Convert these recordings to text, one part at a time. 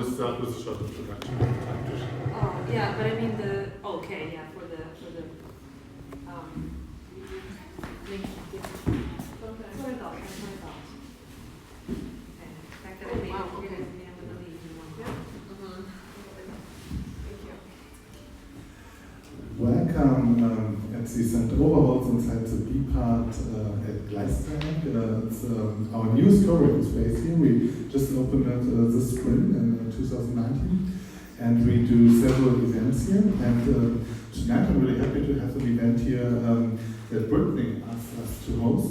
to start with a short introduction. Oh, yeah, but I mean okay, yeah, for the, link. That's what I thought. Okay. The fact that I made it here doesn't mean I'm gonna leave you one. Thank you. Welcome at the St. Overholds inside the B part at Gleisteig. It's our newest co-working space here. We just opened it this spring in 2019, and we do several events here. And tonight I'm really happy to have an event here that Brittnee asked us to host.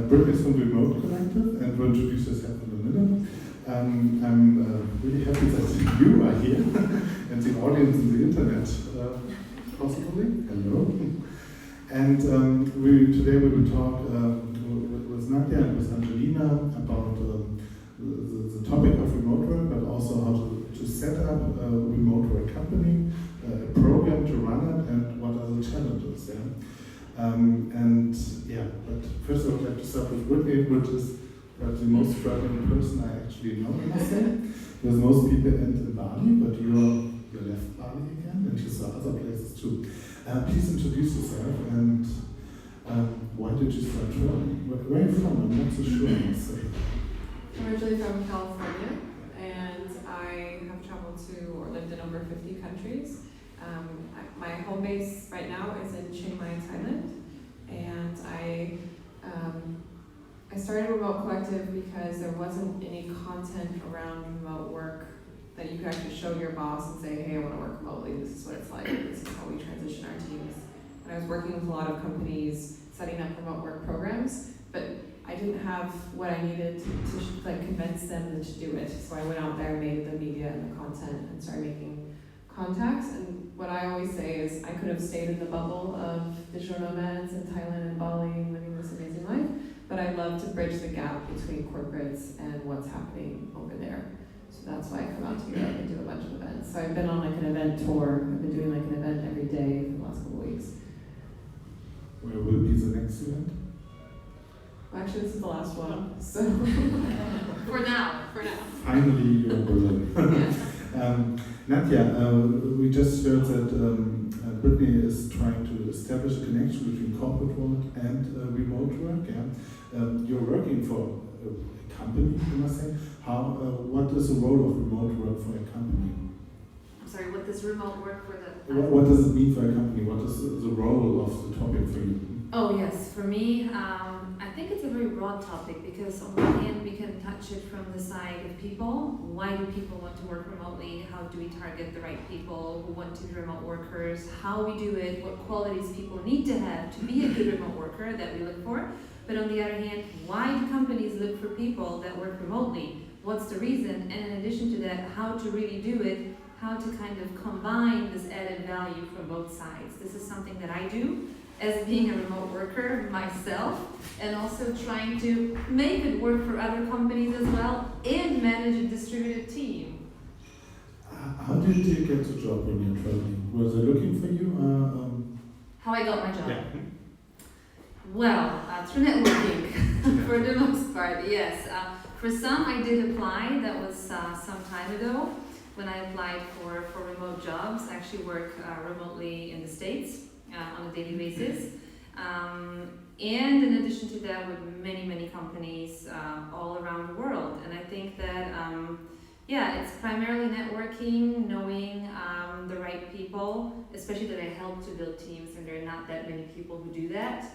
Brittnee is from Remote Collective and will introduce herself in a minute. I'm really happy that you are here and the audience in the internet, possibly. Hello. And today we will talk with Nadia and with Angelina about the topic of remote work, but also how to set up a remote work company, a program to run it, and what are the challenges there. But first I would like to start with Brittnee, which is perhaps the most struggling person I actually know, I must say. Because most people end in Bali, but you left Bali again, and you saw other places too. Please introduce yourself, and why did you start traveling? Where are you from? I'm not so sure, I must say. I'm originally from California, and I have traveled to or lived in over 50 countries. My home base right now is in Chiang Mai, Thailand, and I started Remote Collective because there wasn't any content around remote work that you could actually show your boss and say, hey, I want to work remotely, this is what it's like, this is how we transition our teams. And I was working with a lot of companies setting up remote work programs, but I didn't have what I needed to convince them to do it. So I went out there, made the media and the content, and started making contacts. And what I always say is I could have stayed in the bubble of digital nomads in Thailand and Bali and living this amazing life, but I love to bridge the gap between corporates and what's happening over there. So that's why I come out to Europe and do a bunch of events. So I've been on an event tour. I've been doing an event every day for the last couple of weeks. Where will be the next event? Well, actually, this is the last one. So For now. Finally, you're in Berlin. Nadia, we just heard that Brittnee is trying to establish a connection between corporate work and remote work. Yeah? You're working for a company, you must say. What is the role of remote work for a company? I'm sorry, what does remote work for the... What does it mean for a company? What is the role of the topic for you? Oh yes, for me, I think it's a very broad topic because on one hand we can touch it from the side of people. Why do people want to work remotely? How do we target the right people who want to be remote workers? How we do it? What qualities people need to have to be a good remote worker that we look for? But on the other hand, why do companies look for people that work remotely? What's the reason? And in addition to that, how to really do it, how to kind of combine this added value from both sides. This is something that I do as being a remote worker myself, and also trying to make it work for other companies as well, and manage a distributed team. How did you get the job when you're traveling? Was they looking for you? How I got my job? Yeah. Well, through networking, for the most part, yes. For some, I did apply. That was some time ago when I applied for remote jobs. I actually work remotely in the States on a daily basis. And in addition to that, with many companies all around the world. And I think that, it's primarily networking, knowing the right people, especially that I help to build teams, and there are not that many people who do that.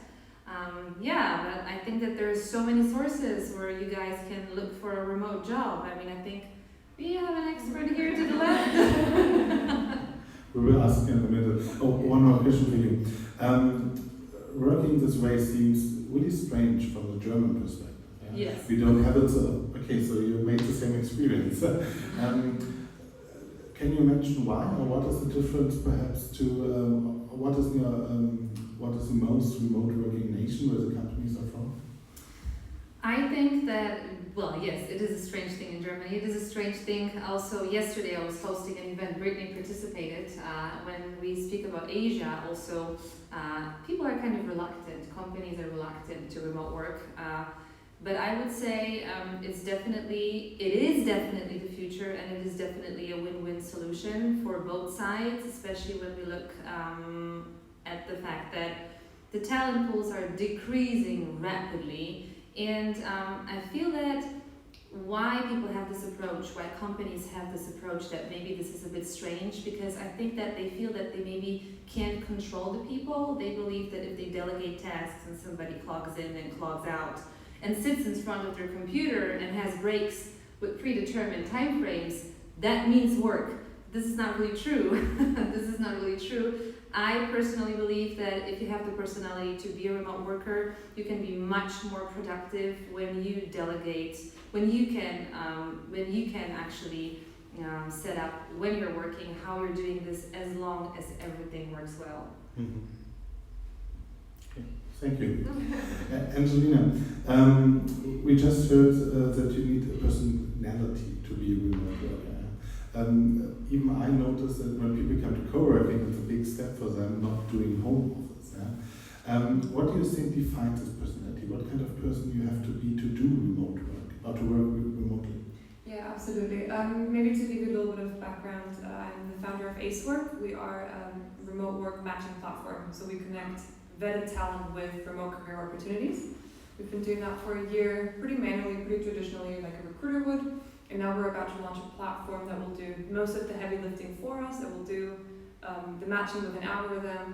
But I think that there's so many sources where you guys can look for a remote job. I mean, I think we have an expert here to the left. We will ask you in a minute. Oh, one more question for you. Working this way seems really strange from the German perspective. Yeah? Yes. We don't have it. So you made the same experience. Can you mention why, or what is the difference, perhaps, to what is the most remote working nation where the companies are from? I think that, well, yes, it is a strange thing in Germany. It is a strange thing also. Yesterday I was hosting an event, Brittnee participated. When we speak about Asia also, people are kind of reluctant. Companies are reluctant to remote work. But I would say it is definitely the future, and it is definitely a win-win solution for both sides, especially when we look at the fact that the talent pools are decreasing rapidly. And I feel that why people have this approach, why companies have this approach, that maybe this is a bit strange, because I think that they feel that they maybe can't control the people. They believe that if they delegate tasks and somebody clogs in and clogs out and sits in front of their computer and has breaks with predetermined time frames, that means work. This is not really true. This is not really true. I personally believe that if you have the personality to be a remote worker, you can be much more productive when you delegate, when you can actually set up when you're working, how you're doing this, as long as everything works well. Mm-hmm. Thank you. Angelina, we just heard that you need a personality to be a remote worker. Even I noticed that when people come to co-working, it's a big step for them not doing home office. What do you think defines this personality? What kind of person you have to be to do remote work, or to work remotely? Yeah, absolutely. Maybe to give you a little bit of background, I'm the founder of AceWork. We are a remote work matching platform, so we connect vetted talent with remote career opportunities. We've been doing that for a year, pretty manually, pretty traditionally, like a recruiter would. And now we're about to launch a platform that will do most of the heavy lifting for us. It will do the matching with an algorithm.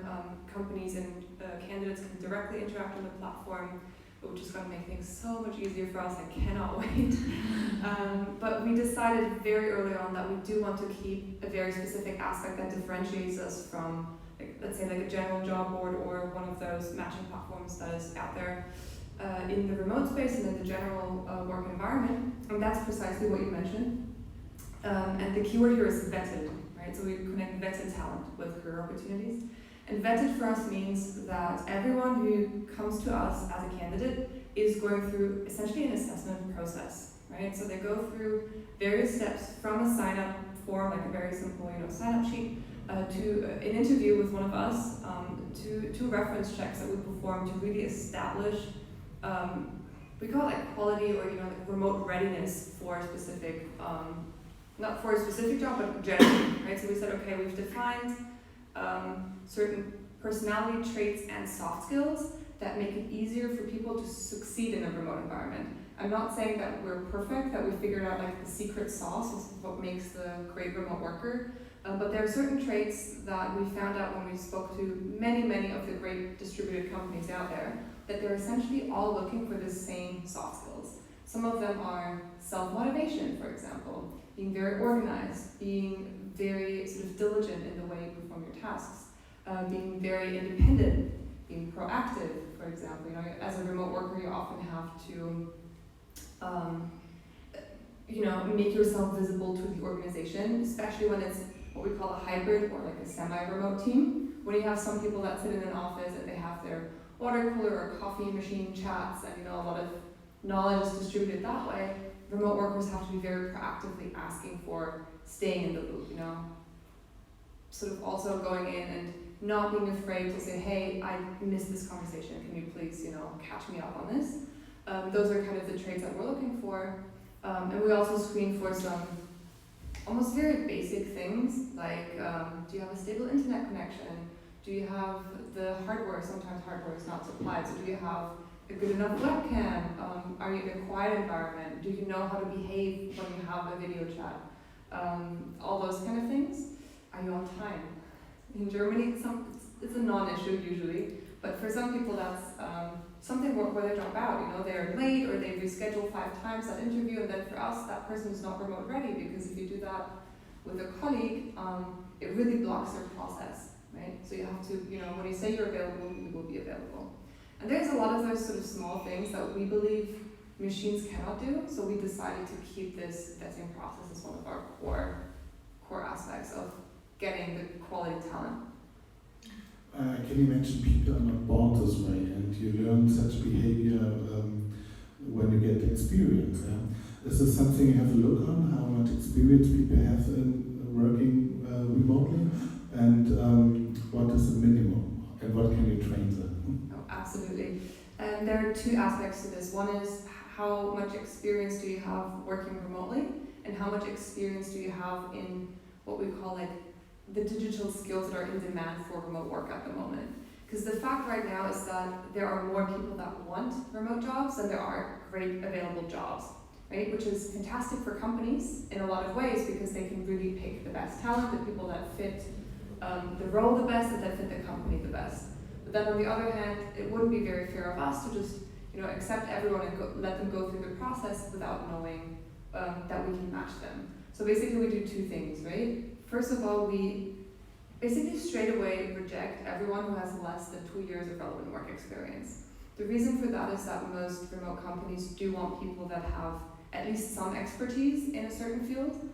Companies and candidates can directly interact on the platform, which is going to make things so much easier for us. I cannot wait. But we decided very early on that we do want to keep a very specific aspect that differentiates us from, like, let's say, like a general job board or one of those matching platforms that is out there in the remote space and in the general work environment. And that's precisely what you mentioned. And the keyword here is vetted, right? So we connect vetted talent with career opportunities. And vetted for us means that everyone who comes to us as a candidate is going through essentially an assessment process, right? So they go through various steps from a sign-up form, like a very simple, sign-up sheet, to an interview with one of us, to reference checks that we perform to really establish, we call it like quality or like remote readiness for a specific, not for a specific job, but generally, right? So we said, okay, we've defined certain personality traits and soft skills that make it easier for people to succeed in a remote environment. I'm not saying that we're perfect, that we figured out like the secret sauce of what makes the great remote worker, but there are certain traits that we found out when we spoke to many of the great distributed companies out there, that they're essentially all looking for the same soft skills. Some of them are self-motivation, for example, being very organized, being very sort of diligent in the way you perform your tasks, being very independent, being proactive, for example. As a remote worker, you often have to make yourself visible to the organization, especially when it's what we call a hybrid or like a semi-remote team. When you have some people that sit in an office and they have their water cooler or coffee machine chats and a lot of knowledge is distributed that way, remote workers have to be very proactively asking for staying in the loop, sort of also going in and not being afraid to say, hey, I missed this conversation, can you please, catch me up on this? Those are kind of the traits that we're looking for. And we also screen for some almost very basic things, like do you have a stable internet connection? Do you have the hardware? Sometimes hardware is not supplied, so do you have a good enough webcam? Are you in a quiet environment? Do you know how to behave when you have a video chat? All those kind of things. Are you on time? In Germany, it's a non-issue usually, but for some people that's something where they drop out. They're late or they reschedule 5 times that interview, and then for us, that person is not remote ready, because if you do that with a colleague, it really blocks their process, right? So you have to, when you say you're available, you will be available. And there's a lot of those sort of small things that we believe machines cannot do, so we decided to keep this vetting process as one of our core aspects of getting the quality talent. Can you mention people are not born this way, and you learn such behavior when you get the experience? Yeah? Is this something you have to look on, how much experience people have in working remotely, and what is the minimum, and what can you train them? Oh, absolutely. And there are 2 aspects to this. One is how much experience do you have working remotely, and how much experience do you have in what we call like the digital skills that are in demand for remote work at the moment. Because the fact right now is that there are more people that want remote jobs than there are great available jobs, right? Which is fantastic for companies in a lot of ways because they can really pick the best talent, the people that fit the role the best, and that fit the company the best. But then on the other hand, it wouldn't be very fair of us to just accept everyone and let them go through the process without knowing that we can match them. So basically we do two things, right? First of all, we basically straight away reject everyone who has less than 2 years of relevant work experience. The reason for that is that most remote companies do want people that have at least some expertise in a certain field.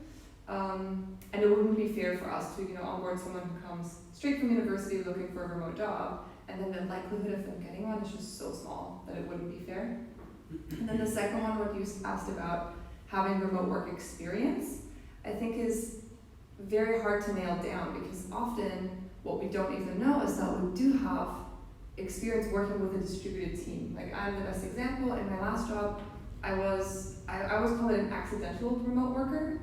And it wouldn't be fair for us to onboard someone who comes straight from university looking for a remote job, and then the likelihood of them getting one is just so small that it wouldn't be fair. And then the second one, what you asked about having remote work experience, I think is very hard to nail down, because often what we don't even know is that we do have experience working with a distributed team. Like, I'm the best example. In my last job, I was called an accidental remote worker.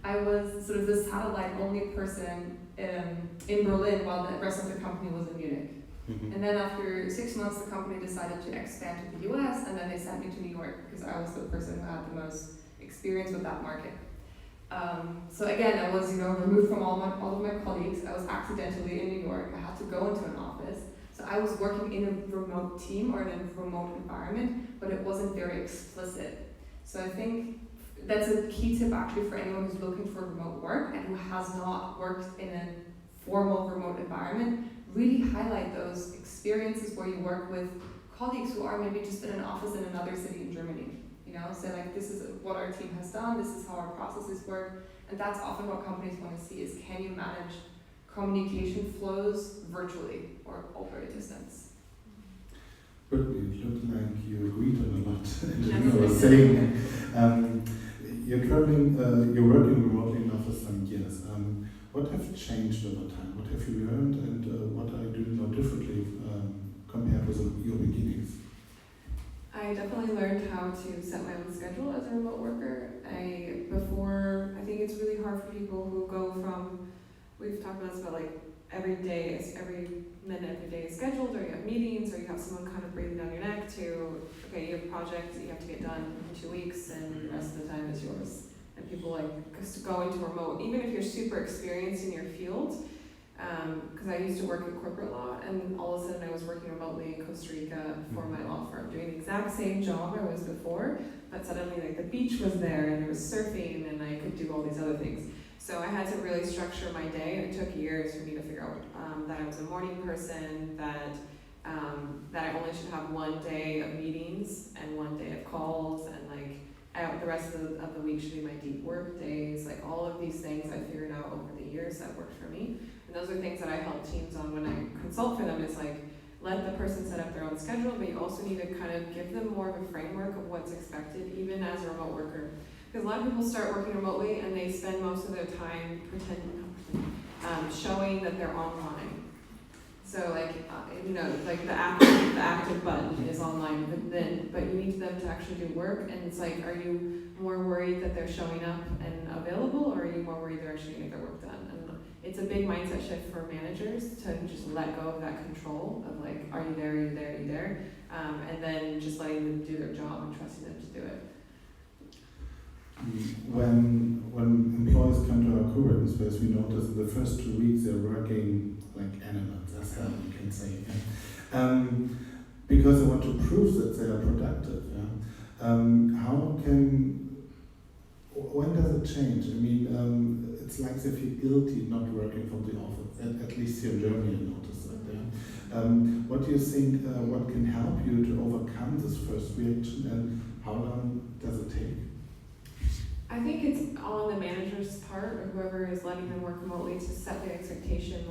I was sort of the satellite-only person in Berlin while the rest of the company was in Munich. Mm-hmm. And then after 6 months, the company decided to expand to the US, and then they sent me to New York because I was the person who had the most experience with that market. So again, I was removed from all of my colleagues. I was accidentally in New York. I had to go into an office. So I was working in a remote team or in a remote environment, but it wasn't very explicit. So I think that's a key tip actually for anyone who's looking for remote work and who has not worked in a formal remote environment. Really highlight those experiences where you work with colleagues who are maybe just in an office in another city in Germany. Say like, this is what our team has done, this is how our processes work, and that's often what companies want to see is, can you manage communication flows virtually or over a distance? Brittnee, it looked like you agreed on a lot. I was saying, you're working remotely now for some years. What have changed over time? What have you learned, and what are you doing now differently compared with your beginnings? I definitely learned how to set my own schedule as a remote worker. I think it's really hard for people who go from, we've talked about this, but like every minute, every day is scheduled, or you have meetings, or you have someone kind of breathing down your neck, to, okay, you have projects that you have to get done in 2 weeks, and the rest of the time is yours. And people like go into remote, even if you're super experienced in your field, because I used to work in corporate law, and all of a sudden I was working remotely in Costa Rica for my law firm, doing the exact same job I was before, but suddenly like the beach was there, and there was surfing, and I could do all these other things. So I had to really structure my day, and it took years for me to figure out that I was a morning person, that I only should have 1 day of meetings and 1 day of calls, and the rest of the week should be my deep work days. Like, all of these things I figured out over the years that worked for me. And those are things that I help teams on when I consult for them. It's like, let the person set up their own schedule, but you also need to kind of give them more of a framework of what's expected, even as a remote worker. Because a lot of people start working remotely and they spend most of their time showing that they're online. So the active button is online, but you need them to actually do work, and it's like, are you more worried that they're showing up and available, or are you more worried they're actually getting their work done? And it's a big mindset shift for managers to just let go of that control of like, are you there, are you there, are you there? And then just letting them do their job and trusting them to do it. When employees come to our co-working space, we notice in the first 2 weeks they're working like animals, as you can say, because they want to prove that they are productive. When does it change? I mean, it's like they feel guilty not working from the office, at least here in Germany I notice that. What do you think, what can help you to overcome this first reaction, and how long does it take? I think it's on the manager's part, or whoever is letting them work remotely, to set the expectation,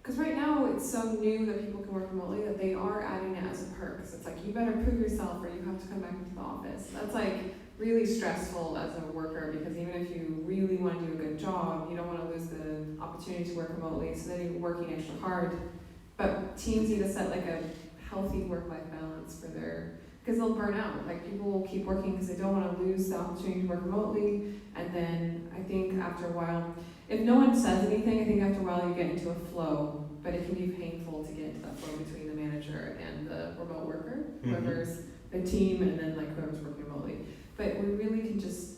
because right now it's so new that people can work remotely that they are adding it as a perk. So it's like, you better prove yourself or you have to come back into the office. That's like really stressful as a worker, because even if you really want to do a good job, you don't want to lose the opportunity to work remotely, so then you're working extra hard. But teams need to set like a healthy work-life balance for their because they'll burn out. Like, people will keep working because they don't want to lose the opportunity to work remotely. And then I think after a while, if no one says anything, I think after a while you get into a flow. But it can be painful to get into that flow between the manager and the remote worker, whoever's the team, and then like whoever's working remotely. But we really can just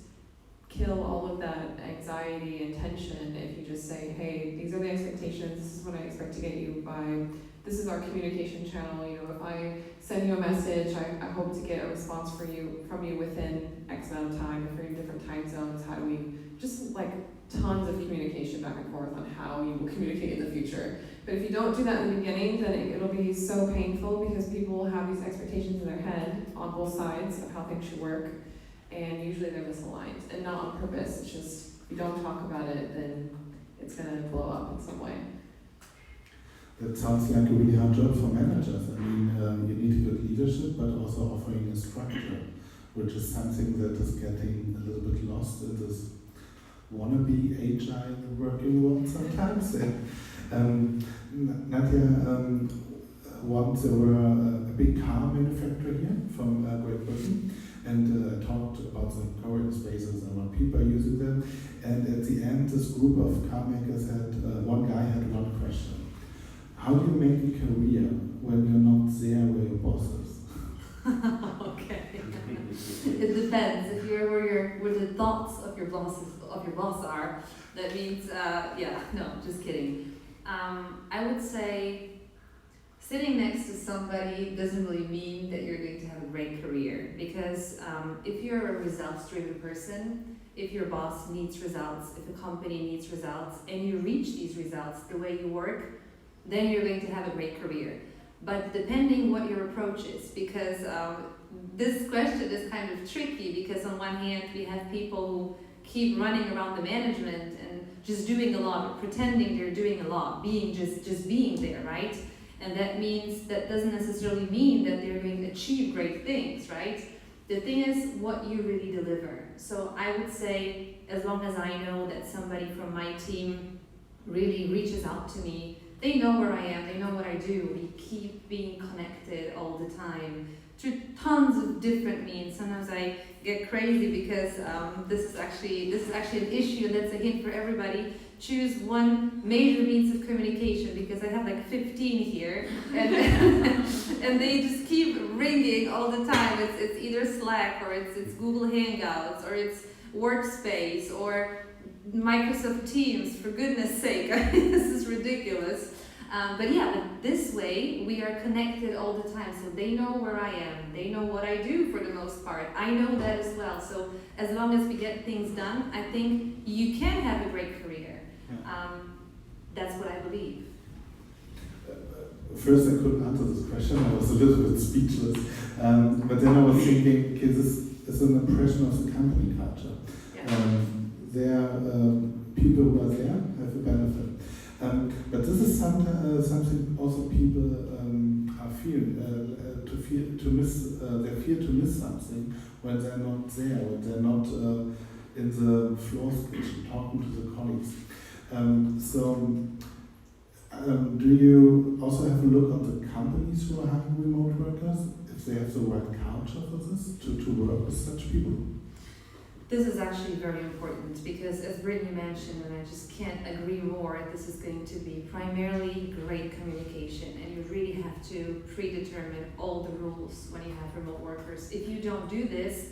kill all of that anxiety and tension if you just say, hey, these are the expectations, this is what I expect to get you by, this is our communication channel. You know, if I send you a message, I hope to get a response from you within X amount of time. If you're in different time zones, how do we, just like tons of communication back and forth on how you will communicate in the future. But if you don't do that in the beginning, then it'll be so painful because people will have these expectations in their head on both sides of how things should work, and usually they're misaligned, and not on purpose. It's just, if you don't talk about it, then it's going to blow up in some way. That sounds like a really hard job for managers. I mean, you need good leadership, but also offering a structure, which is something that is getting a little bit lost in this wannabe agile working world sometimes. Nadia, once there were a big car manufacturer here from Great Britain, and talked about the co-working spaces and what people are using them. And at the end, this group of car makers had, one guy had one question. How do you make a career when you're not there where your boss is? Okay. It depends. If you're where the thoughts of your boss are, that means just kidding. I would say sitting next to somebody doesn't really mean that you're going to have a great career, because if you're a results-driven person, if your boss needs results, if a company needs results, and you reach these results the way you work, then you're going to have a great career. But depending what your approach is, because this question is kind of tricky, because on one hand we have people who keep running around the management and just doing a lot, pretending they're doing a lot, being just being there, right? And that doesn't necessarily mean that they're going to achieve great things, right? The thing is what you really deliver. So I would say, as long as I know that somebody from my team really reaches out to me, they know where I am, they know what I do, we keep being connected all the time through tons of different means. Sometimes I get crazy because this is actually an issue, and that's a hint for everybody. Choose one major means of communication, because I have like 15 here, and and they just keep ringing all the time. It's either Slack, or it's Google Hangouts, or it's Workspace, or Microsoft Teams, for goodness sake. I mean, this is ridiculous. But this way we are connected all the time, so they know where I am, they know what I do for the most part. I know that as well. So as long as we get things done, I think you can have a great career. That's what I believe. First, I couldn't answer this question. I was a little bit speechless. But then I was thinking, okay, this is an impression of the company culture. There are people who are there have a benefit. But this is something also people are to miss. They fear to miss something when they're not there, when they're not in the floor kitchen talking to the colleagues. Do you also have a look at the companies who are hiring remote workers, if they have the right culture for this, to work with such people? This is actually very important, because as Brittnee mentioned, and I just can't agree more, this is going to be primarily great communication, and you really have to predetermine all the rules when you have remote workers. If you don't do this,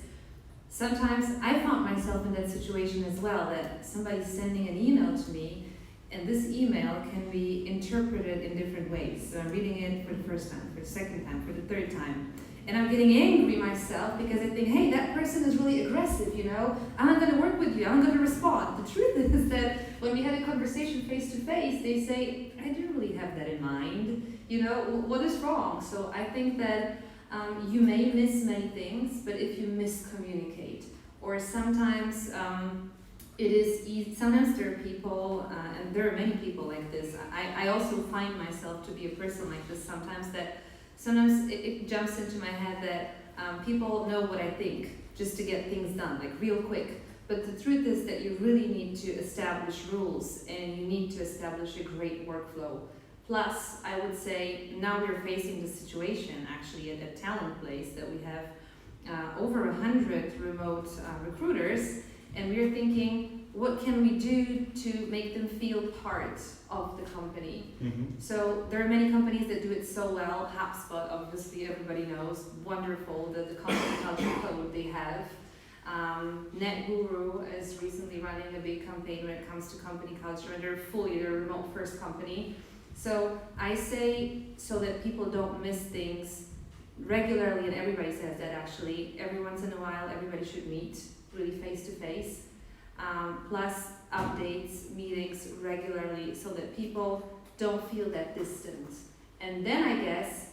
sometimes I found myself in that situation as well, that somebody's sending an email to me, and this email can be interpreted in different ways. So I'm reading it for the first time, for the second time, for the third time. And I'm getting angry myself because I think, hey, that person is really aggressive, you know? I'm not going to work with you, I'm going to respond. The truth is that when we had a conversation face to face, they say, I didn't really have that in mind. You know, what is wrong? So I think that you may miss many things, but if you miscommunicate, or sometimes sometimes there are people, and there are many people like this. I also find myself to be a person like this sometimes, that sometimes it jumps into my head that people know what I think just to get things done, like real quick. But the truth is that you really need to establish rules, and you need to establish a great workflow. Plus, I would say now we're facing the situation actually at Talent Place that we have over 100 remote recruiters, and we're thinking, what can we do to make them feel part of the company? So there are many companies that do it so well. HubSpot, obviously, everybody knows, wonderful, the company culture code they have. NetGuru is recently running a big campaign when it comes to company culture, and they're a remote first company. So I say, so that people don't miss things regularly, and everybody says that actually, every once in a while everybody should meet really face to face. Plus updates, meetings regularly, so that people don't feel that distance. And then I guess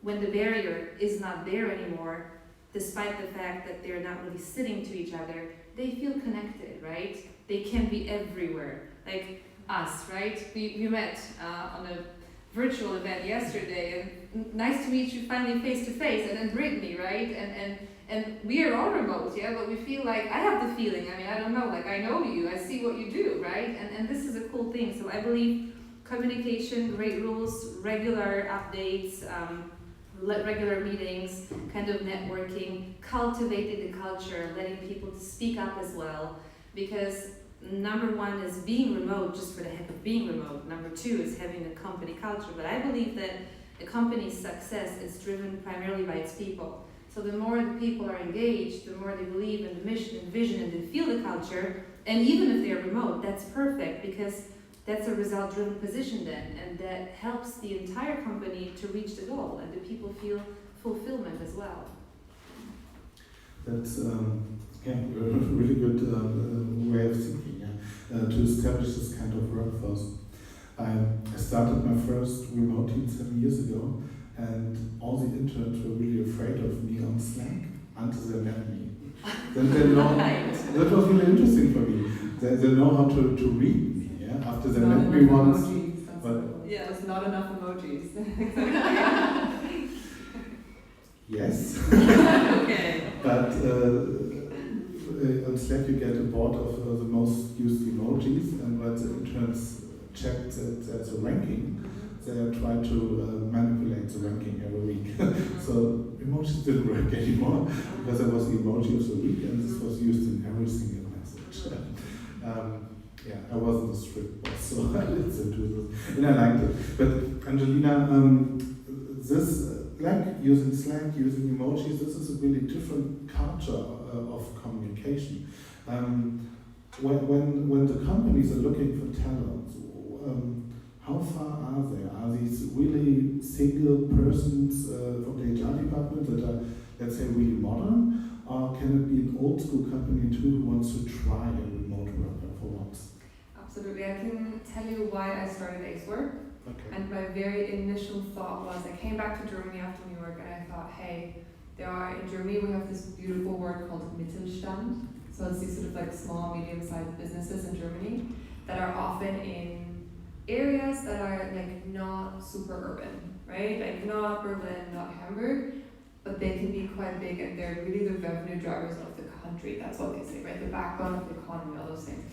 when the barrier is not there anymore, despite the fact that they're not really sitting to each other, they feel connected, right? They can be everywhere, like us, right? We met on a virtual event yesterday, and nice to meet you finally face to face, and then Brittnee, right? And we are all remote, yeah, but we feel like, I have the feeling, I mean, I don't know, like I know you, I see what you do, right? And this is a cool thing. So I believe communication, great rules, regular updates, regular meetings, kind of networking, cultivating the culture, letting people speak up as well. Because number one is being remote just for the heck of being remote. Number two is having a company culture. But I believe that a company's success is driven primarily by its people. So the more the people are engaged, the more they believe in the mission and vision and they feel the culture. And even if they're remote, that's perfect, because that's a result-driven position then, and that helps the entire company to reach the goal, and the people feel fulfillment as well. That's a really good way of thinking, to establish this kind of workforce. I started my first remote team 7 years ago, and all the interns were really afraid of me on Slack until they met me. Then they know, that was really interesting for me. They know how to read me. Yeah? After they met me once. But yeah, there's not enough emojis. Yes. Okay. But on Slack you get a board of the most used emojis, and when the interns checked that's a ranking, they try to manipulate the ranking every week. So emojis didn't work anymore, because there was the emoji of the week, and this was used in every single message. I wasn't a strict boss, so I listened to this, and I liked it. But Angelina, this, like using Slack, using emojis, this is a really different culture of communication. When the companies are looking for talent, how far are they? Are these really single persons from the HR department that are, let's say, really modern? Or can it be an old school company too who wants to try a remote worker for once? Absolutely. I can tell you why I started AceWork. Okay. And my very initial thought was, I came back to Germany after New York, and I thought, hey, in Germany we have this beautiful word called Mittelstand. So it's these sort of like small, medium-sized businesses in Germany that are often in areas that are like not super urban, right? Like not Berlin, not Hamburg, but they can be quite big, and they're really the revenue drivers of the country. That's what they say, right? The backbone of the economy, all those things.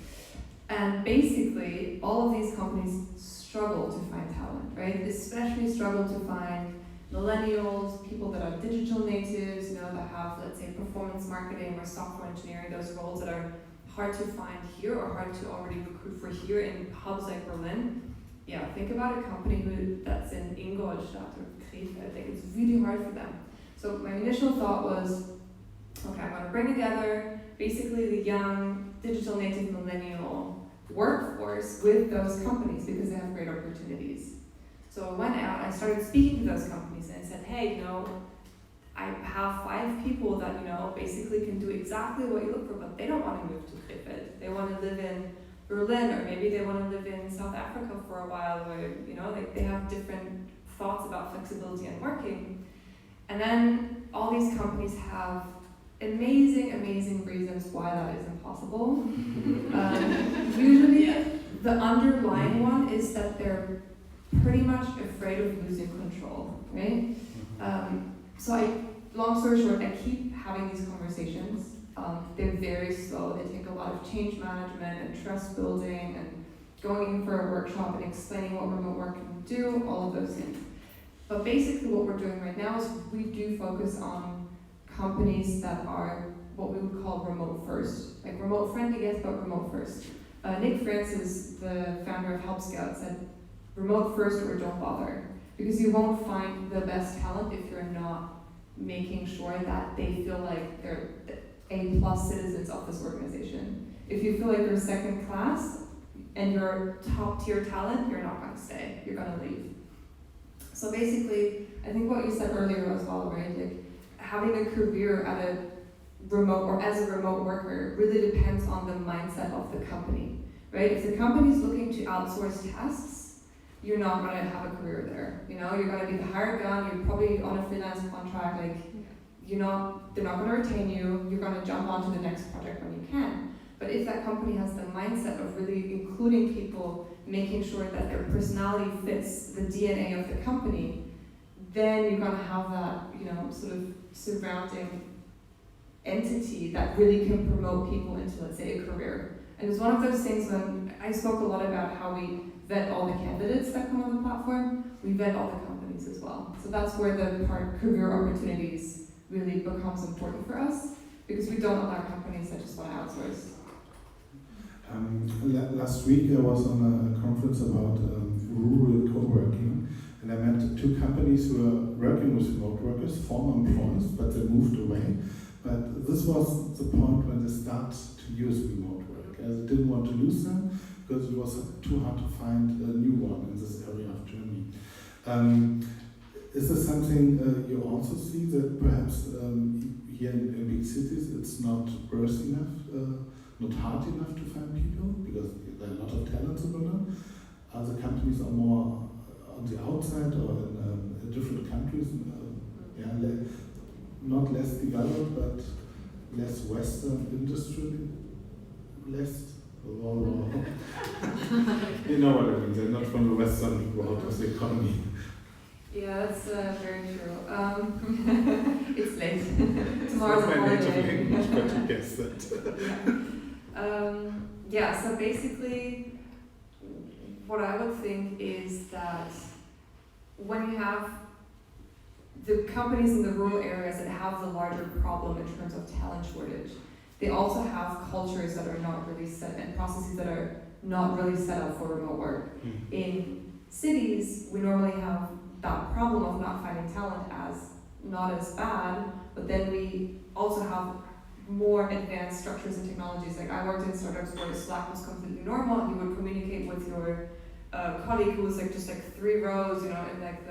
And basically, all of these companies struggle to find talent, right? Especially struggle to find millennials, people that are digital natives, that have, let's say, performance marketing or software engineering, those roles that are hard to find here or hard to already recruit for here in hubs like Berlin. Yeah, think about a company that's in Ingolstadt or Krefeld. Like, it's really hard for them. So my initial thought was, okay, I'm going to bring together basically the young digital native millennial workforce with those companies because they have great opportunities. So I went out, I started speaking to those companies, and I said, hey, I have 5 people that, basically can do exactly what you look for, but they don't want to move to Krefeld. They want to live in Berlin, or maybe they want to live in South Africa for a while, or, they have different thoughts about flexibility and working. And then all these companies have amazing reasons why that is impossible. Usually, the underlying one is that they're pretty much afraid of losing control, right? Long story short, I keep having these conversations. They're very slow. They take a lot of change management and trust building and going in for a workshop and explaining what remote work can do, all of those things. But basically what we're doing right now is we do focus on companies that are what we would call remote first. Like remote friendly, yes, but remote first. Nick Francis, the founder of Help Scout, said remote first or don't bother. Because you won't find the best talent if you're not making sure that they feel like they're A+ citizens of this organization. If you feel like you're second class and you're top tier talent, you're not gonna stay, you're gonna leave. So basically, I think what you said earlier as well, right? Like having a career at a remote or as a remote worker really depends on the mindset of the company, right? If the company is looking to outsource tasks, you're not gonna have a career there. You know, you're gonna be the hired gun. You're probably on a freelance contract. Like, they're not gonna retain you. You're gonna jump onto the next project when you can. But if that company has the mindset of really including people, making sure that their personality fits the DNA of the company, then you're gonna have that, you know, sort of surrounding entity that really can promote people into, let's say, a career. And it's one of those things when I spoke a lot about how we vet all the candidates that come on the platform, we vet all the companies as well. So that's where the part career opportunities really becomes important for us, because we don't allow companies that just want to outsource. Last week I was on a conference about rural co-working, and I met two companies who are working with remote workers, former employees, but they moved away. But this was the point when they started to use remote work, as they didn't want to lose them, because it was too hard to find a new one in this area of Germany. Is this something you also see, that perhaps here in big cities it's not worth enough, not hard enough to find people, because there are a lot of talents in Berlin? Other companies are more on the outside or in different countries, not less developed, but less Western industrially less. You know what I mean, they're not from the Western world of the economy. Yeah, that's very true. It's late. Tomorrow's a my native holiday. language, but you guessed that. So basically, what I would think is that when you have the companies in the rural areas that have the larger problem in terms of talent shortage, they also have cultures that are not really set and processes that are not really set up for remote work. In cities, we normally have that problem of not finding talent as not as bad, but then we also have more advanced structures and technologies. Like I worked in startups where Slack was completely normal, and you would communicate with your colleague who was like just like 3 rows, you know, in like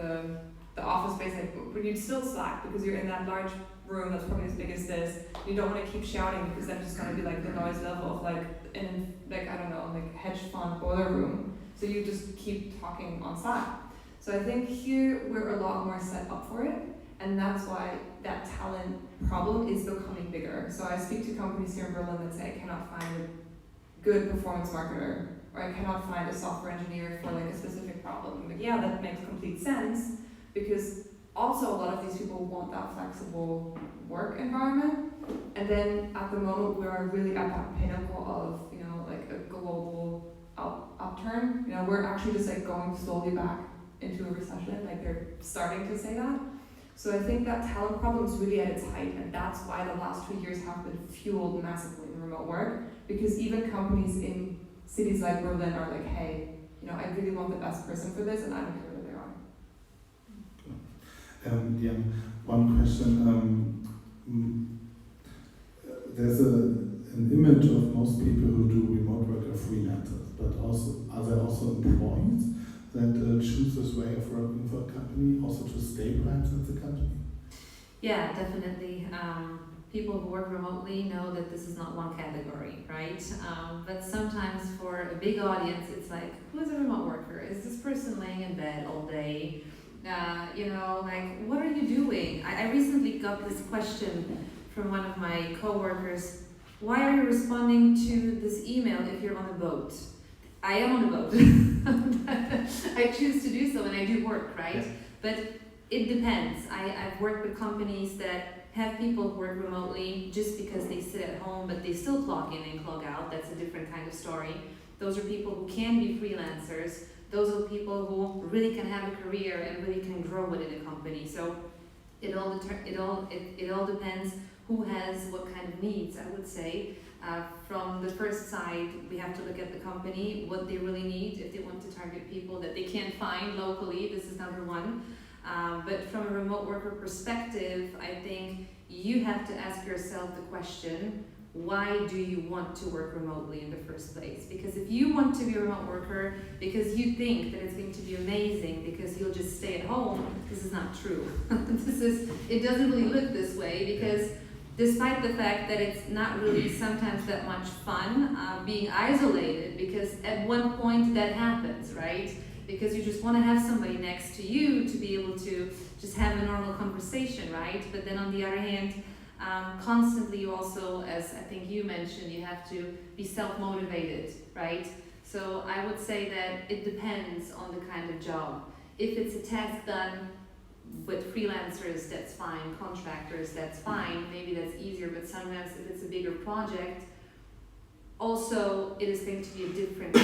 the office space, like, but you'd still Slack because you're in that large room that's probably as big as this. You don't want to keep shouting because then it's gonna be like the noise level of like in like I don't know, like hedge fund boiler room. So you just keep talking on Slack. So I think here we're a lot more set up for it, and that's why that talent problem is becoming bigger. So I speak to companies here in Berlin that say I cannot find a good performance marketer, or I cannot find a software engineer for like a specific problem. Like, yeah, that makes complete sense, because also a lot of these people want that flexible work environment. And then at the moment we are really at that pinnacle of, you know, like a global upturn. You know, we're actually just like going slowly back into a recession, like they're starting to say that. So I think that talent problem is really at its height, and that's why the last 2 years have been fueled massively in remote work, because even companies in cities like Berlin are like, hey, you know, I really want the best person for this, and I don't care who they are. One question. There's an image of most people who do remote work are freelancers, but also are there also employees that choose this way of working for a company, also to stay perhaps at the company? Yeah, definitely. People who work remotely know that this is not one category, right? But sometimes for a big audience, it's like, who is a remote worker? Is this person laying in bed all day? You know, like, what are you doing? I recently got this question from one of my coworkers. Why are you responding to this email if you're on a boat? I am on a boat. I choose to do so and I do work, right? But it depends. I've worked with companies that have people who work remotely just because they sit at home, but they still clock in and clock out. That's a different kind of story. Those are people who can be freelancers. Those are people who really can have a career and really can grow within a company. So it all depends who has what kind of needs, I would say. From the first side, we have to look at the company, what they really need, if they want to target people that they can't find locally, this is number one. But from a remote worker perspective, I think you have to ask yourself the question, why do you want to work remotely in the first place? Because if you want to be a remote worker because you think that it's going to be amazing because you'll just stay at home, this is not true. It doesn't really look this way, because despite the fact that it's not really sometimes that much fun being isolated, because at one point that happens, right? Because you just want to have somebody next to you to be able to just have a normal conversation, right? But then on the other hand, constantly you also, as I think you mentioned, you have to be self-motivated, right? So I would say that it depends on the kind of job. If it's a task done with freelancers, that's fine. Contractors, that's fine. Maybe that's easier, but sometimes if it's a bigger project, also it is going to be a different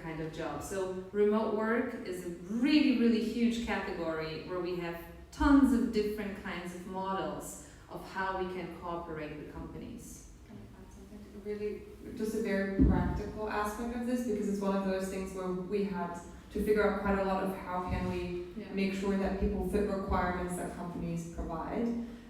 kind of job. So remote work is a really, really huge category where we have tons of different kinds of models of how we can cooperate with companies. Can I add something? Really, just a very practical aspect of this, because it's one of those things where we had to figure out quite a lot of how can we make sure that people fit requirements that companies provide.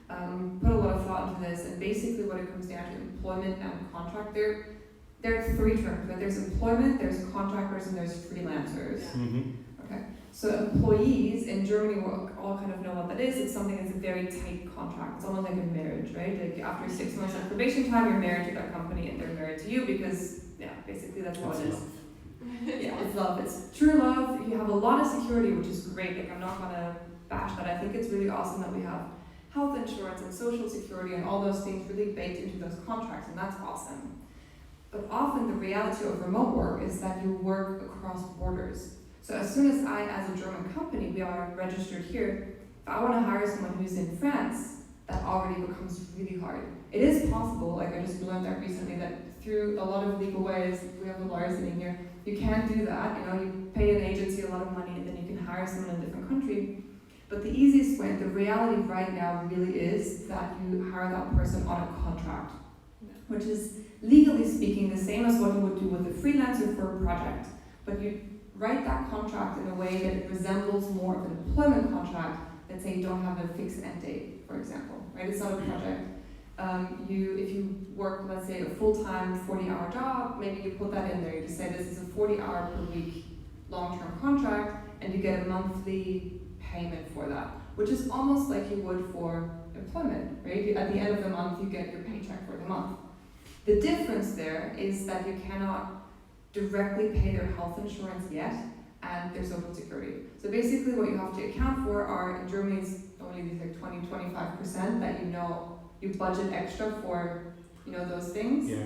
Put a lot of thought into this, and basically what it comes down to, employment and contract. There are three terms, right? There's employment, there's contractors, and there's freelancers. Yeah. Mm-hmm. Okay. So employees in Germany, we all kind of know what that is. It's something that's a very tight contract. It's almost like a marriage, right? Like after 6 months of probation time, you're married to that company and they're married to you because, basically that's what it is. Yeah, it's love. It's true love. You have a lot of security, which is great. Like, I'm not gonna bash that. I think it's really awesome that we have health insurance and social security and all those things really baked into those contracts, and that's awesome. But often the reality of remote work is that you work across borders. So as soon as I, as a German company, we are registered here, if I want to hire someone who's in France, that already becomes really hard. It is possible, like I just learned that recently, that through a lot of legal ways, we have the lawyers sitting here, you can do that. You pay an agency a lot of money and then you can hire someone in a different country. But the easiest way, the reality right now really is that you hire that person on a contract, which is legally speaking the same as what you would do with a freelancer for a project. But you write that contract in a way that it resembles more of an employment contract. Let's say you don't have a fixed end date, for example, right? It's not a project. If you work, let's say, a full-time 40-hour job, maybe you put that in there. You just say this is a 40-hour per week long-term contract, and you get a monthly payment for that, which is almost like you would for employment, right? At the end of the month, you get your paycheck for the month. The difference there is that you cannot directly pay their health insurance yet and their social security. So basically what you have to account for are, in Germany it's only these like 20-25% that you budget extra for those things. Yeah,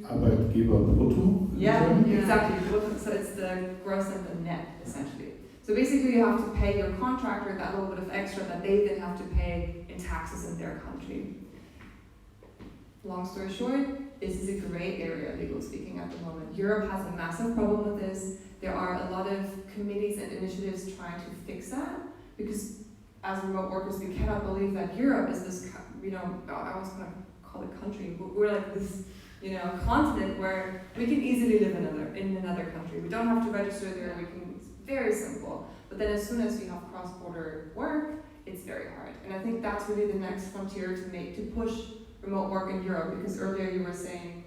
Arbeitgeber brutto. Yeah, exactly. So it's the gross and the net, essentially. So basically you have to pay your contractor that little bit of extra that they then have to pay in taxes in their country. Long story short, this is a gray area, legally speaking, at the moment. Europe has a massive problem with this. There are a lot of committees and initiatives trying to fix that, because as remote workers, we cannot believe that Europe is this, I always want to call it country, but we're like this, continent where we can easily live in another country. We don't have to register there. It's very simple. But then as soon as you have cross-border work, it's very hard. And I think that's really the next frontier to push remote work in Europe, because earlier you were saying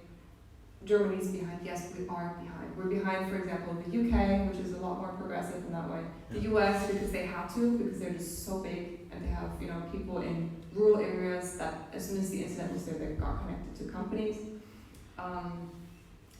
Germany's behind. Yes, we are behind. We're behind, for example, the UK, which is a lot more progressive in that way. The US, because they have to, because they're just so big, and they have people in rural areas that as soon as the internet was there, they got connected to companies.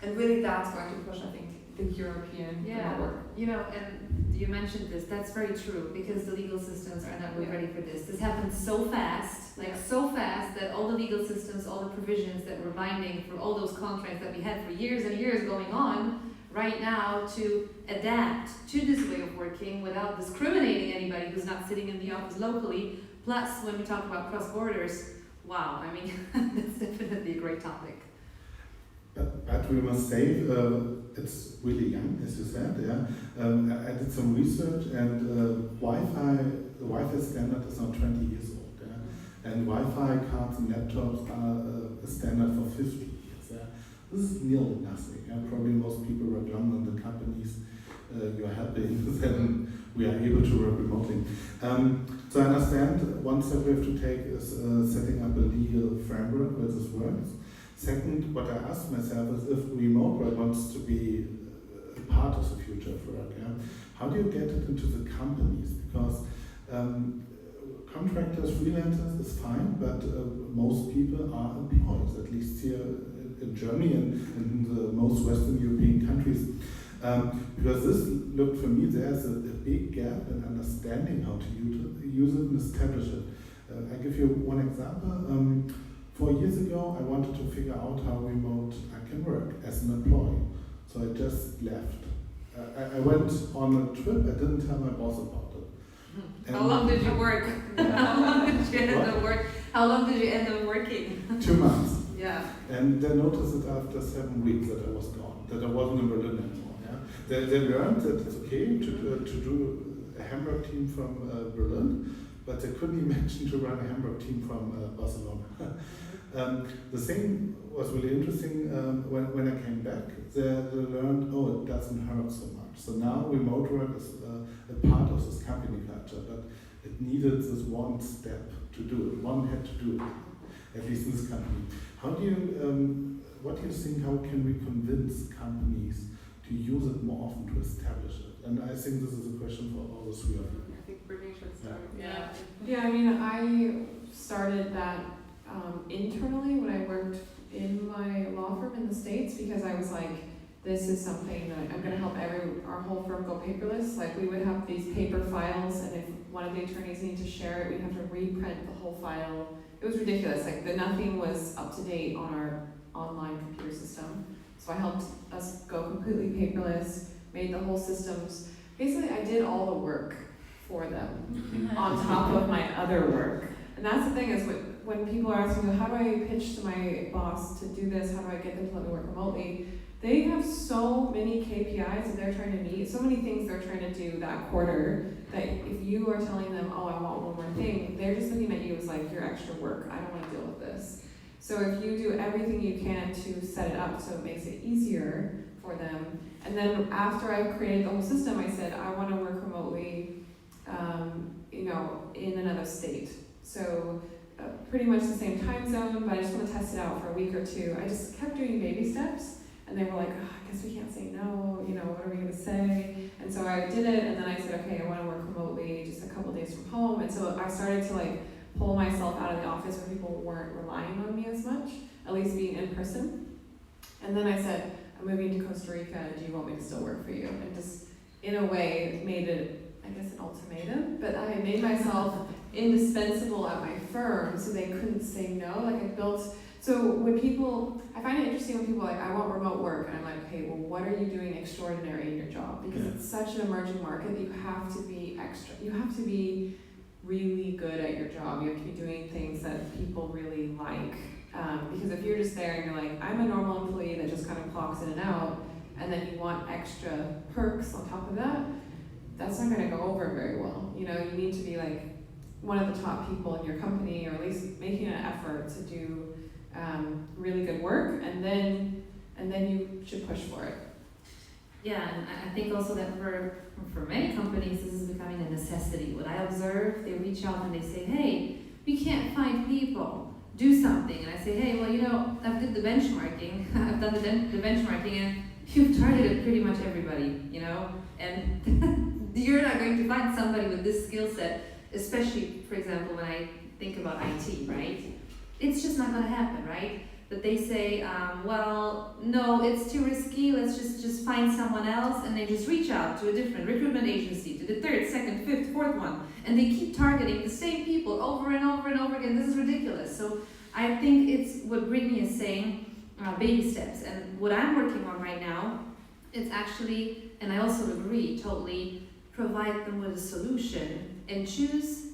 And really that's going to push, I think, the European remote work. And you mentioned this, that's very true, because the legal systems are not ready for this. This happened so fast, so fast that all the legal systems, all the provisions that were binding for all those contracts that we had for years and years going on, right now to adapt to this way of working without discriminating anybody who's not sitting in the office locally, Plus, when we talk about cross borders, wow, I mean, that's definitely a great topic. But we must say, it's really young, as you said, yeah. I did some research, and the Wi-Fi standard is now 20 years old, yeah. And Wi-Fi cards and laptops are a standard for 50 years, yeah. This is nearly nothing, yeah. Probably most people work longer than the companies you are helping, then we are able to work remotely. So I understand one step we have to take is setting up a legal framework where this works. Second, what I ask myself is if remote work wants to be a part of the future of work, yeah, how do you get it into the companies? Because contractors, freelancers is fine, but most people are employees, at least here in Germany and in the most Western European countries. Because this looked for me, there's a big gap in understanding how to use it and establish it. I give you one example. 4 years ago, I wanted to figure out how remote I can work as an employee. So I just left. I went on a trip, I didn't tell my boss about it. How long did you work? How long did you end up work? How long did you end up working? 2 months. Yeah. And they noticed it after 7 weeks that I was gone, that I wasn't in Berlin anymore. Yeah? They learned that it's okay to do a Hamburg team from Berlin, but they couldn't imagine to run a Hamburg team from Barcelona. The thing was really interesting when I came back, they learned, oh, it doesn't hurt so much. So now remote work is a part of this company culture, but it needed this one step to do it. One had to do it, at least in this company. How do you, what do you think, how can we convince companies to use it more often, to establish it? And I think this is a question for all the three of you. I think Brittnee should start. Yeah. Yeah, I mean, I started that internally when I worked in my law firm in the States, because I was like, this is something that I'm going to help our whole firm go paperless. Like, we would have these paper files, and if one of the attorneys needed to share it, we'd have to reprint the whole file. It was ridiculous. Like, nothing was up to date on our online computer system. So I helped us go completely paperless, made the whole systems. Basically, I did all the work for them on top of my other work. And that's the thing, is when people are asking me, how do I pitch to my boss to do this? How do I get them to let me work remotely? They have so many KPIs that they're trying to meet, so many things they're trying to do that quarter, that if you are telling them, oh, I want one more thing, they're just looking at you as like, you're extra work. I don't want to deal with this. So if you do everything you can to set it up so it makes it easier for them, and then after I created the whole system, I said, I want to work remotely, in another state. So pretty much the same time zone, but I just want to test it out for a week or two. I just kept doing baby steps, and they were like, oh, I guess we can't say no, what are we going to say? And so I did it, and then I said, okay, I want to work remotely, just a couple days from home. And so I started to pull myself out of the office where people weren't relying on me as much, at least being in person. And then I said, I'm moving to Costa Rica, do you want me to still work for you? And just, in a way, made it, I guess, an ultimatum, but I made myself indispensable at my firm, so they couldn't say no. I built, so when people, I find it interesting when people are like, I want remote work, and I'm like, okay, well, what are you doing extraordinary in your job? Because it's such an emerging market that you have to be you have to be really good at your job. You have to be doing things that people really like. Because if you're just there and you're like, I'm a normal employee that just kind of clocks in and out, and then you want extra perks on top of that, that's not going to go over very well. You need to be one of the top people in your company, or at least making an effort to do really good work, and then you should push for it. Yeah, and I think also that for many companies, this is becoming a necessity. What I observe, they reach out and they say, hey, we can't find people, do something. And I say, hey, well, I've did the benchmarking, I've done the benchmarking, and you've targeted pretty much everybody, and you're not going to find somebody with this skill set, especially, for example, when I think about IT, right? It's just not going to happen, right? That they say, well, no, it's too risky, let's just find someone else, and they just reach out to a different recruitment agency, to the third, second, fifth, fourth one, and they keep targeting the same people over and over and over again. This is ridiculous. So I think it's what Brittnee is saying, baby steps. And what I'm working on right now, it's actually, and I also agree totally, provide them with a solution and choose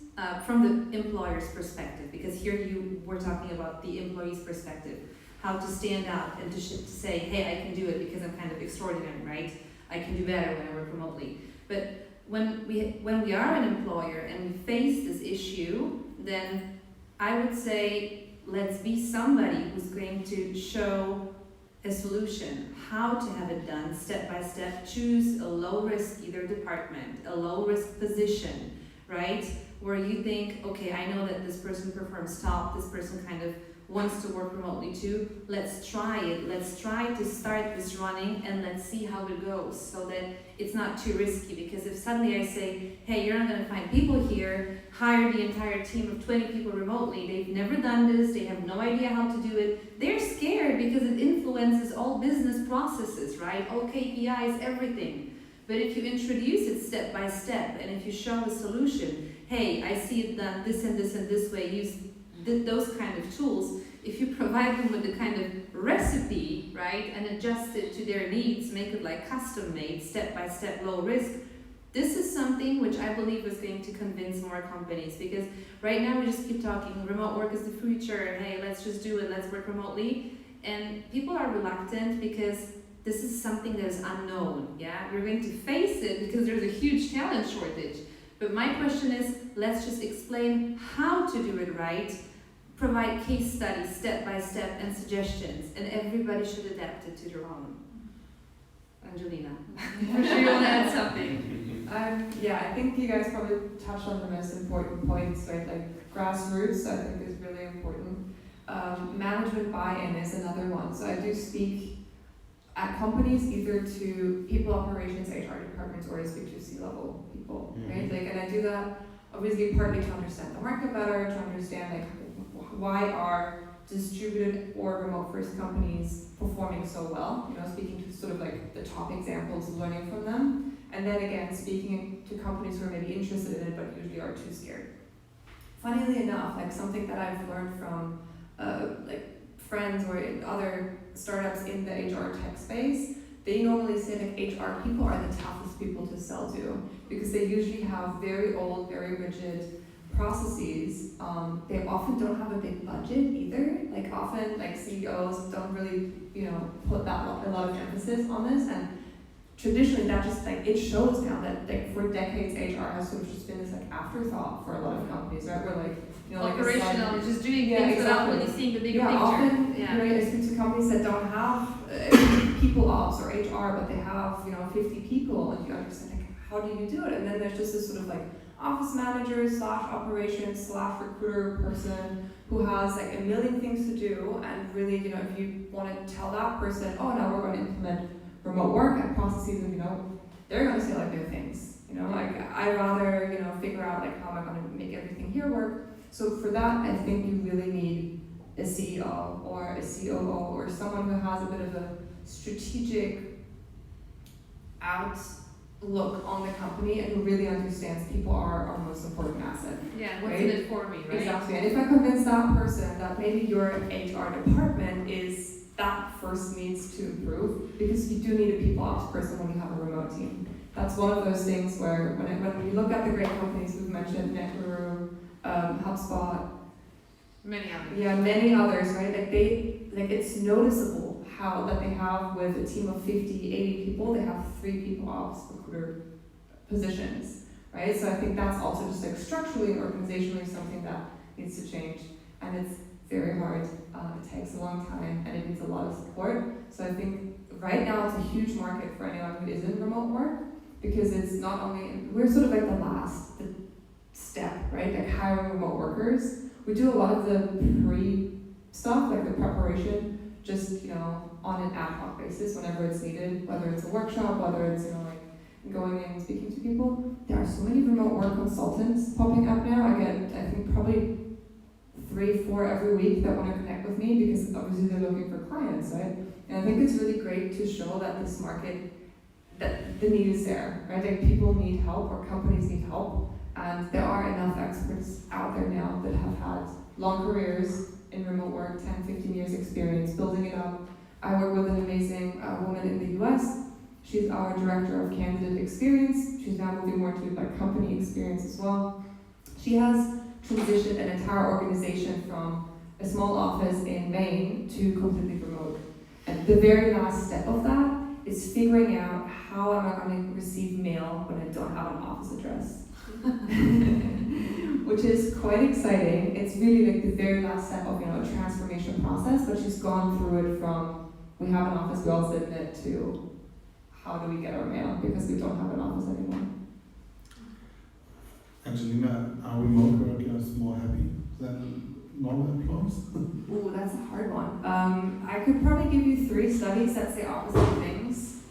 from the employer's perspective, because here you were talking about the employee's perspective, how to stand out and to say, hey, I can do it because I'm kind of extraordinary, right? I can do better when I work remotely. But when we are an employer and we face this issue, then I would say let's be somebody who's going to show a solution, how to have it done step by step. Choose a low-risk either department, a low-risk position, right? Where you think, okay, I know that this person performs top, this person kind of wants to work remotely too. Let's try it. Let's try to start this running and let's see how it goes so that it's not too risky. Because if suddenly I say, hey, you're not going to find people here, hire the entire team of 20 people remotely, they've never done this, they have no idea how to do it, they're scared because it influences all business processes, right? All KPIs, everything. But if you introduce it step by step and if you show a solution, hey, I see it done this and this and this way, use those kind of tools, if you provide them with the kind of recipe, right, and adjust it to their needs, make it like custom made, step by step, low risk, this is something which I believe is going to convince more companies. Because right now we just keep talking, remote work is the future, hey, let's just do it, let's work remotely. And people are reluctant because this is something that is unknown, yeah? We're going to face it because there's a huge talent shortage. But my question is, let's just explain how to do it right, provide case studies step by step and suggestions, and everybody should adapt it to their own. Angelina, I'm sure you want to add something. Yeah, I think you guys probably touched on the most important points, right? Like grassroots, I think is really important. Management buy-in is another one. So I do speak at companies either to people operations, HR departments, or I speak to C-level people, right? Like, and I do that obviously partly to understand the market better, to understand like why are distributed or remote first companies performing so well, you know, speaking to sort of like the top examples, learning from them, and then again speaking to companies who are maybe interested in it but usually are too scared. Funnily enough, like something that I've learned from like friends or other startups in the HR tech space, they normally say like HR people are the toughest people to sell to because they usually have very old, very rigid processes. They often don't have a big budget either. Like often like CEOs don't really, you know, put a lot of emphasis on this, and traditionally that just like it shows now that like for decades HR has sort of just been this like afterthought for a lot of companies, right? We're like, you know, like operational, just doing things without really seeing the bigger picture. Often, you know, I speak to companies that don't have people ops or HR, but they have, you know, 50 people, and you understand like how do you do it? And then there's just this sort of like office manager / operations / recruiter person who has like a million things to do, and really, you know, if you want to tell that person, oh, now we're going to implement remote work and processes, and you know, they're going to say like their things, you know, like I'd rather, you know, figure out like how am I going to make everything here work. So for that, I think you really need a CEO or a COO or someone who has a bit of a strategic outlook on the company and who really understands people are our most important asset. Yeah, what's right? in it for me, right? Exactly. And if I convince that person that maybe your HR department is that first needs to improve, because you do need a people ops person when you have a remote team. That's one of those things where when you look at the great companies we've mentioned, NetGuru, HubSpot, many others. Yeah, many others, right? Like it's noticeable how that they have with a team of 50, 80 people, they have 3 people ops recruiter positions, right? So I think that's also just like structurally and organizationally something that needs to change, and it's very hard. It takes a long time, and it needs a lot of support. So I think right now it's a huge market for anyone who is in remote work, because it's not only, we're sort of like the last step, right? Like hiring remote workers. We do a lot of the pre-stuff, like the preparation, just, you know, on an ad hoc basis whenever it's needed, whether it's a workshop, whether it's, you know, like going in and speaking to people. There are so many remote work consultants popping up now. I get, I think, probably 3, 4 every week that want to connect with me because obviously they're looking for clients, right? And I think it's really great to show that this market, that the need is there, right? Like people need help or companies need help. And there are enough experts out there now that have had long careers in remote work, 10, 15 years experience, building it up. I work with an amazing woman in the US. She's our director of candidate experience. She's now moving more to like company experience as well. She has transitioned an entire organization from a small office in Maine to completely remote. And the very last step of that is figuring out how am I going to receive mail when I don't have an office address. Which is quite exciting. It's really like the very last step of a transformation process, but she's gone through it from we have an office, we all sit in it, to how do we get our mail because we don't have an office anymore. Angelina, are remote workers more happy than normal employees? Ooh, that's a hard one. I could probably give you 3 studies that say opposite things.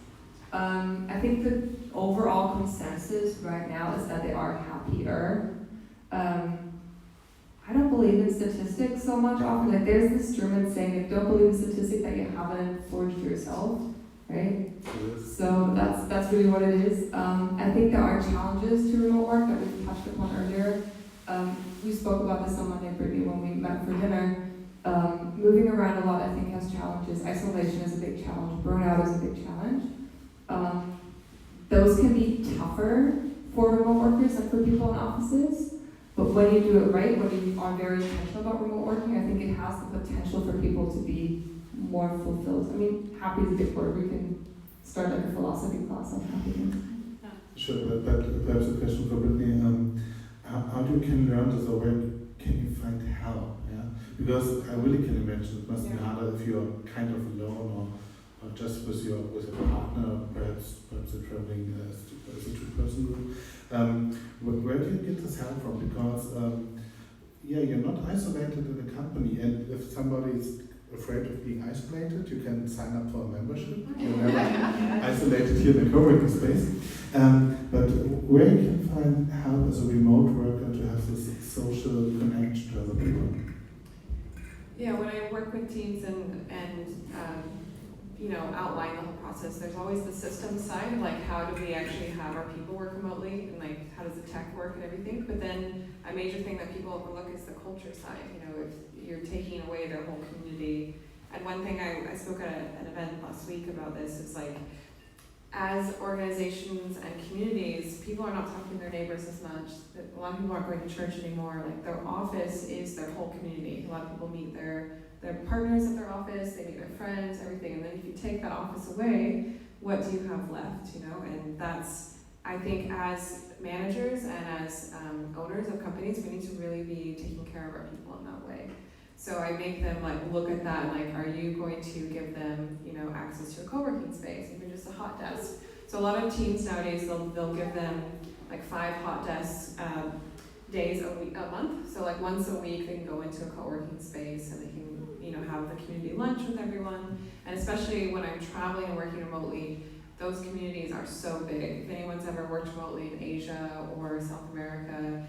I think the overall consensus right now is that they are happier. I don't believe in statistics so much often. Like there's this German saying, like, don't believe in statistics that you haven't forged yourself, right? Yes. So that's really what it is. I think there are challenges to remote work that we touched upon earlier. We spoke about this on Monday, Brittnee, when we met for dinner. Moving around a lot, I think, has challenges. Isolation is a big challenge. Burnout is a big challenge. Those can be tougher for remote workers than for people in offices. But when you do it right, when you are very intentional about remote working, I think it has the potential for people to be more fulfilled. I mean, happy is a big word. We can start like a philosophy class on happiness. Sure, but perhaps a question for Brittnee. How do you can learn this, or where can you find help? Yeah, because I really can imagine it must be harder if you're kind of alone or just with your partner, perhaps a traveling as a 2-person group. Where do you get this help from? Because you're not isolated in a company, and if somebody is afraid of being isolated, you can sign up for a membership. You're never isolated here in the co-working space. But where you can find help as a remote worker to have this social connection to other people? Yeah, when I work with teams and outline the whole process, there's always the system side of like how do we actually have our people work remotely and like how does the tech work and everything. But then a major thing that people overlook is the culture side. If you're taking away their whole community. And one thing I spoke at an event last week about this is like, as organizations and communities, people are not talking to their neighbors as much. A lot of people aren't going to church anymore. Like their office is their whole community. A lot of people meet their partners at their office, they meet their friends, everything. And then if you take that office away, what do you have left, And that's, I think as managers and as owners of companies, we need to really be taking care of our people in that way. So I make them like look at that, like, are you going to give them, access to a co-working space, even just a hot desk? So a lot of teams nowadays, they'll give them like 5 hot desk days a month. So like once a week, they can go into a co-working space and they can, have the community lunch with everyone. And especially when I'm traveling and working remotely, those communities are so big. If anyone's ever worked remotely in Asia or South America,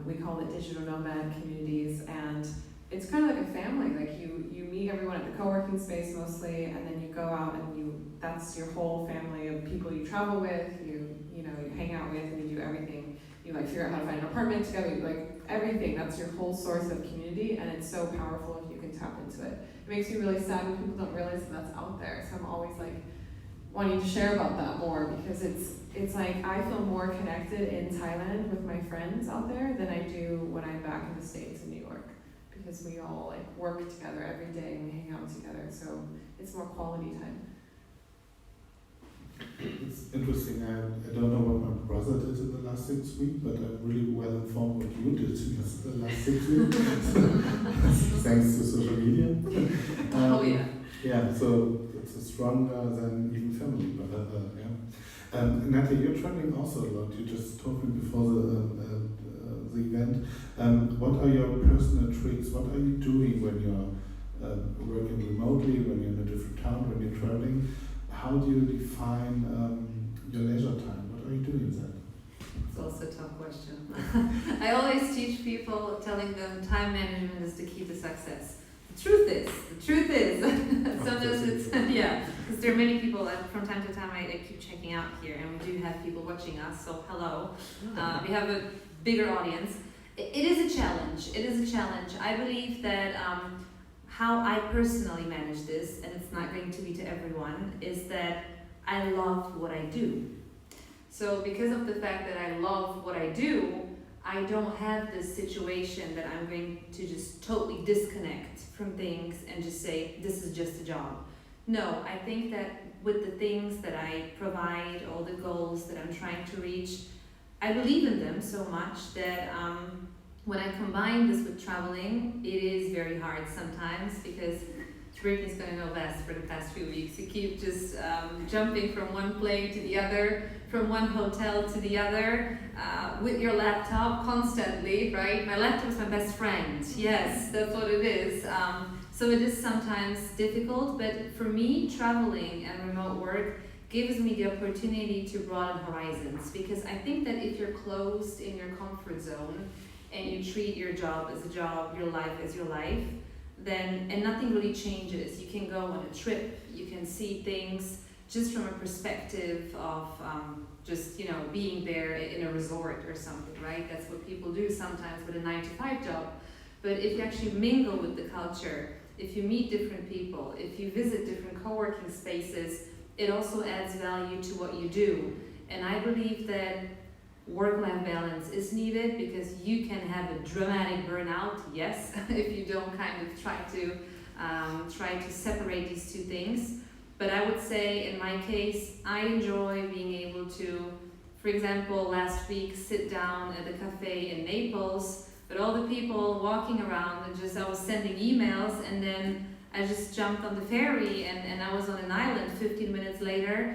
we call it digital nomad communities, and it's kind of like a family. Like you meet everyone at the co-working space mostly, and then you go out and that's your whole family of people you travel with, you hang out with, and you do everything. You like figure out how to find an apartment together, like everything. That's your whole source of community, and it's so powerful if you can tap into it. It makes me really sad when people don't realize that's out there. So I'm always like wanting to share about that more, because it's like I feel more connected in Thailand with my friends out there than I do when I'm back in the States in New York, because we all like work together every day and we hang out together, so it's more quality time. It's interesting. I don't know what my brother did in the last 6 weeks, but I'm really well informed what you did in the last 6 weeks. Thanks to social media. Oh yeah. Yeah, so it's stronger than even family, but Natalie, you're traveling also a lot. You just told me before the event. What are your personal tricks? What are you doing when you're working remotely, when you're in a different town, when you're traveling? How do you define your leisure time? What are you doing then? It's also a tough question. I always teach people, telling them time management is the key to success. The truth is, sometimes it's, because there are many people that from time to time I keep checking out here, and we do have people watching us, so hello. We have a bigger audience. It is a challenge. I believe that how I personally manage this, and it's not going to be to everyone, is that I love what I do. So because of the fact that I love what I do, I don't have this situation that I'm going to just totally disconnect from things and just say, this is just a job. No, I think that with the things that I provide, all the goals that I'm trying to reach, I believe in them so much that when I combine this with traveling, it is very hard sometimes because Brittnee's going to know best for the past few weeks. You keep just jumping from one plane to the other, from one hotel to the other, with your laptop constantly, right? My laptop is my best friend. Yes, that's what it is. So it is sometimes difficult, but for me, traveling and remote work gives me the opportunity to broaden horizons, because I think that if you're closed in your comfort zone and you treat your job as a job, your life as your life, then, and nothing really changes. You can go on a trip, you can see things just from a perspective of just, being there in a resort or something, right? That's what people do sometimes with a 9-to-5 job. But if you actually mingle with the culture, if you meet different people, if you visit different co-working spaces, it also adds value to what you do. And I believe that work-life balance is needed, because you can have a dramatic burnout, yes, if you don't kind of try to separate these two things. But I would say in my case, I enjoy being able to, for example, last week sit down at a cafe in Naples, but all the people walking around and I was sending emails, and then I just jumped on the ferry and I was on an island 15 minutes later.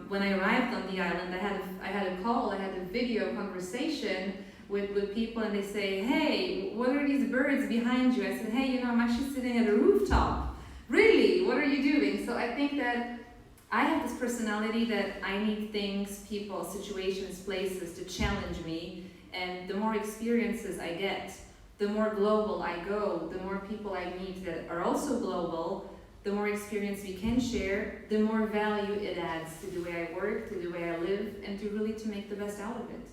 When I arrived on the island, I had a video conversation with people, and they say, hey, what are these birds behind you? I said, hey, I'm actually sitting at a rooftop. Really? What are you doing? So I think that I have this personality that I need things, people, situations, places to challenge me, and the more experiences I get, the more global I go, the more people I meet that are also global, the more experience we can share, the more value it adds to the way I work, to the way I live, and to make the best out of it.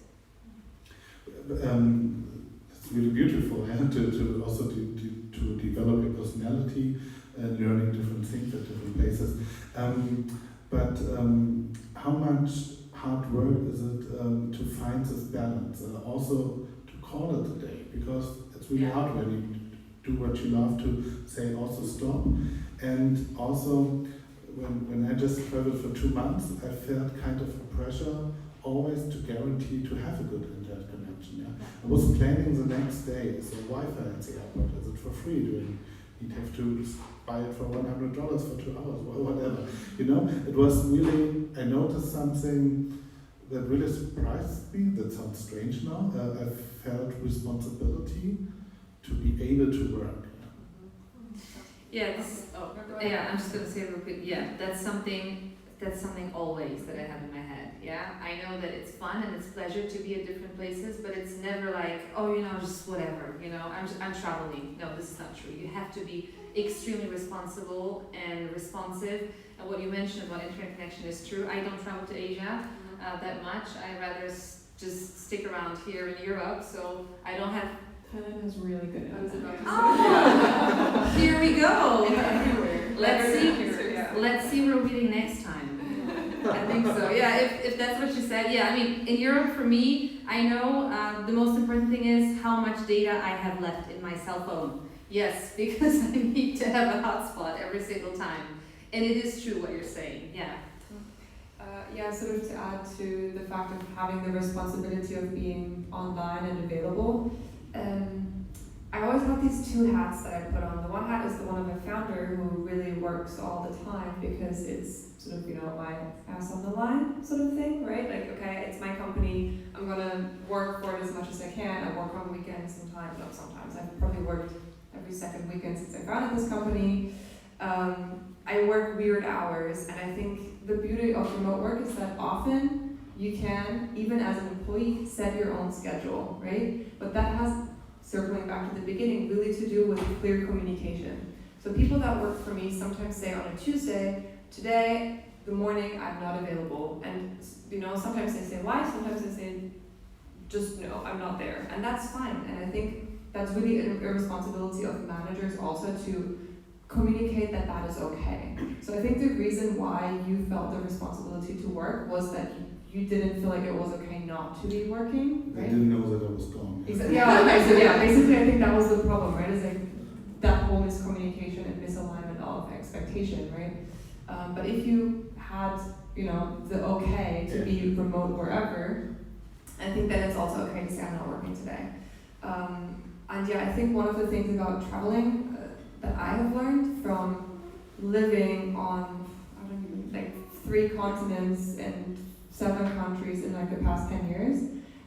It's really beautiful to also to develop your personality and learning different things at different places. But how much hard work is it to find this balance? Also to call it a day, because it's really hard when you do what you love to say also stop. And also when I just traveled for 2 months, I felt kind of a pressure always to guarantee to have a good internet connection. Yeah? I was planning the next day, is there Wi-Fi at the airport? Is it for free? Do you have to buy it for $100 for 2 hours or whatever? It was really, I noticed something that really surprised me. That sounds strange now. I felt responsibility to be able to work. I'm just gonna say real quick. Yeah, that's something always that I have in my head. Yeah, I know that it's fun and it's pleasure to be at different places, but it's never like, just whatever. I'm traveling. No, this is not true. You have to be extremely responsible and responsive. And what you mentioned about internet connection is true. I don't travel to Asia that much. I rather just stick around here in Europe, so I don't have. Canada is really good at that. Oh, here we go. Everywhere. Let's see where we're meeting next time. I think so. Yeah, if that's what you said. Yeah, I mean, in Europe, for me, I know the most important thing is how much data I have left in my cell phone. Yes, because I need to have a hotspot every single time. And it is true what you're saying. Yeah. Sort of to add to the fact of having the responsibility of being online and available. I always have these two hats that I put on. The one hat is the one of a founder who really works all the time because it's sort of, my ass on the line sort of thing, right? Like, okay, it's my company, I'm gonna work for it as much as I can. I work on weekends sometimes, I've probably worked every second weekend since I founded this company. I work weird hours, and I think the beauty of remote work is that often you can, even as an employee, set your own schedule, right? But that has, circling back to the beginning, really to do with clear communication. So people that work for me sometimes say on a Tuesday, today, the morning, I'm not available. And sometimes they say why, sometimes they say, just no, I'm not there. And that's fine. And I think that's really a responsibility of managers also to communicate that is okay. So I think the reason why you felt the responsibility to work was that you didn't feel like it was okay not to be working, They right? didn't know that I was gone. Exactly. Yeah, okay, so yeah, basically I think that was the problem, right? Is like that whole miscommunication and misalignment of expectation, right? But if you had, you know, the okay to be remote wherever, I think then it's also okay to say I'm not working today. And yeah, I think one of the things about traveling that I have learned from living on, I don't even, like 3 continents and 7 countries in like the past 10 years,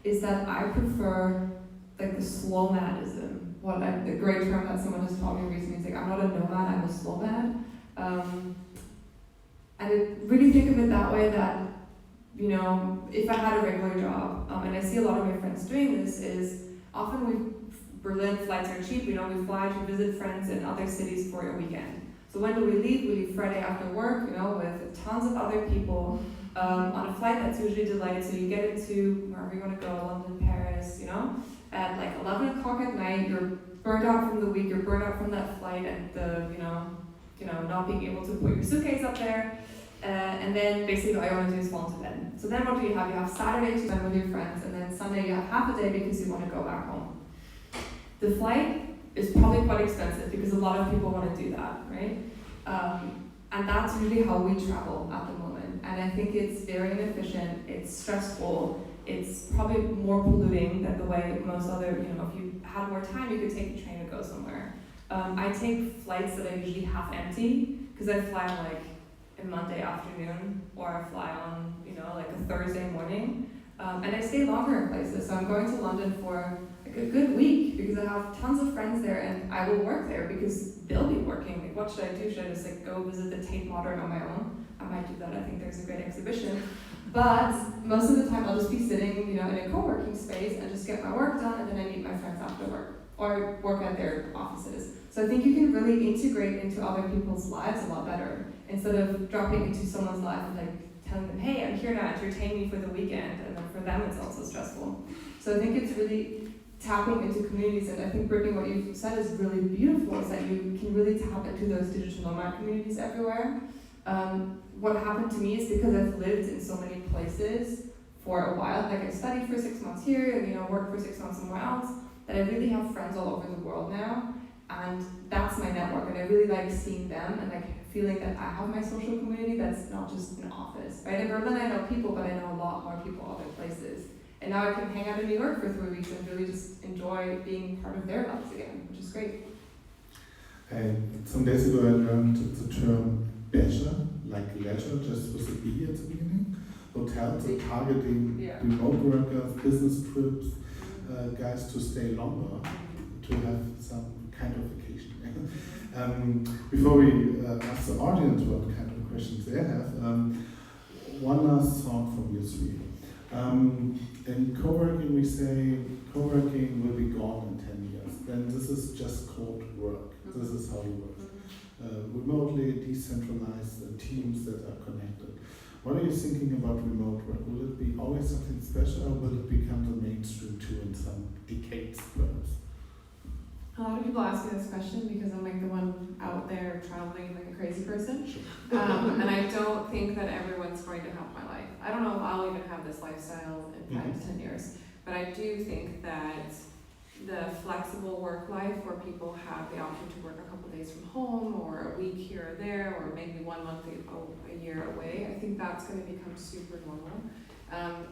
is that I prefer like the slow madism. The great term that someone has taught me recently is like, I'm not a nomad, I'm a slow mad. And I really think of it that way that, you know, if I had a regular job, and I see a lot of my friends doing this, is often Berlin flights are cheap, you know, we fly to visit friends in other cities for a weekend. So when do we leave? We leave Friday after work, you know, with tons of other people, on a flight that's usually delayed, so you get into wherever you want to go, London, Paris, you know, at like 11 o'clock at night, you're burned out from the week, you're burned out from that flight and the, you know, not being able to put your suitcase up there, and then basically all you want to do is fall into bed. So then what do you have? You have Saturday to spend with your friends, and then Sunday you have half a day because you want to go back home. The flight is probably quite expensive because a lot of people want to do that, right? And that's usually how we travel at the moment. And I think it's very inefficient, it's stressful, it's probably more polluting than the way most other, you know, if you had more time, you could take a train and go somewhere. I take flights that are usually half empty, because I fly on like a Monday afternoon, or I fly on, you know, like a Thursday morning. And I stay longer in places. So I'm going to London for like a good week because I have tons of friends there and I will work there because they'll be working. Like, what should I do? Should I just like go visit the Tate Modern on my own? I might do that. I think there's a great exhibition. But most of the time I'll just be sitting, you know, in a co-working space and just get my work done, and then I meet my friends after work or work at their offices. So I think you can really integrate into other people's lives a lot better instead of dropping into someone's life and like telling them, hey, I'm here to entertain me for the weekend, and then for them it's also stressful. So I think it's really tapping into communities, and I think, Brittnee, what you said is really beautiful, is that you can really tap into those digital nomad communities everywhere. What happened to me is because I've lived in so many places for a while, like I studied for 6 months here and, you know, worked for 6 months somewhere else, that I really have friends all over the world now, and that's my network, and I really like seeing them and like feeling that I have my social community that's not just an office, right? In Berlin I know people, but I know a lot more people other places. And now I can hang out in New York for 3 weeks and really just enjoy being part of their lives again, which is great. And some days ago I learned the term leisure, like leisure, just with a B at the beginning. Hotels are targeting remote workers, business trips, guys to stay longer, to have some kind of vacation. Before we ask the audience what kind of questions they have, one last thought from you three. In co-working, we say co-working will be gone in 10 years. Then this is just called work. This is how you work. Remotely, decentralized teams that are connected. What are you thinking about remote work? Will it be always something special, or will it become the mainstream too in some decades, perhaps? A lot of people ask me this question because I'm like the one out there traveling like a crazy person. And I don't think that everyone's going to have my life. I don't know if I'll even have this lifestyle in 5 to 10 years. But I do think that the flexible work life where people have the option to work a couple days from home or a week here or there or maybe 1 month a year away, I think that's going to become super normal.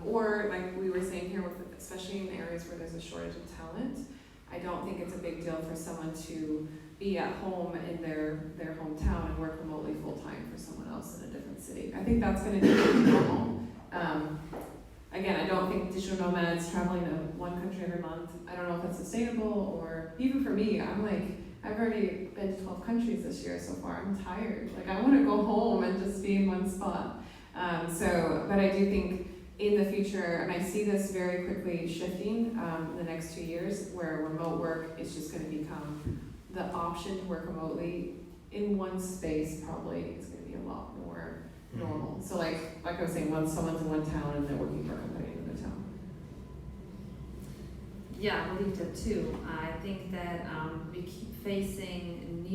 Or like we were saying here, especially in areas where there's a shortage of talent, I don't think it's a big deal for someone to be at home in their hometown and work remotely full time for someone else in a different city. I think that's going to be normal. Again, I don't think digital nomads traveling to one country every month, I don't know if that's sustainable, or even for me, I'm like, I've already been to 12 countries this year so far. I'm tired. Like, I want to go home and just be in one spot. But I do think in the future, and I see this very quickly shifting in the next 2 years, where remote work is just going to become the option to work remotely in one space. Probably it's going to be a lot more normal. So like I was saying, once someone's in one town and they're working for a company in another town. Yeah, I believe that too. I think that we keep facing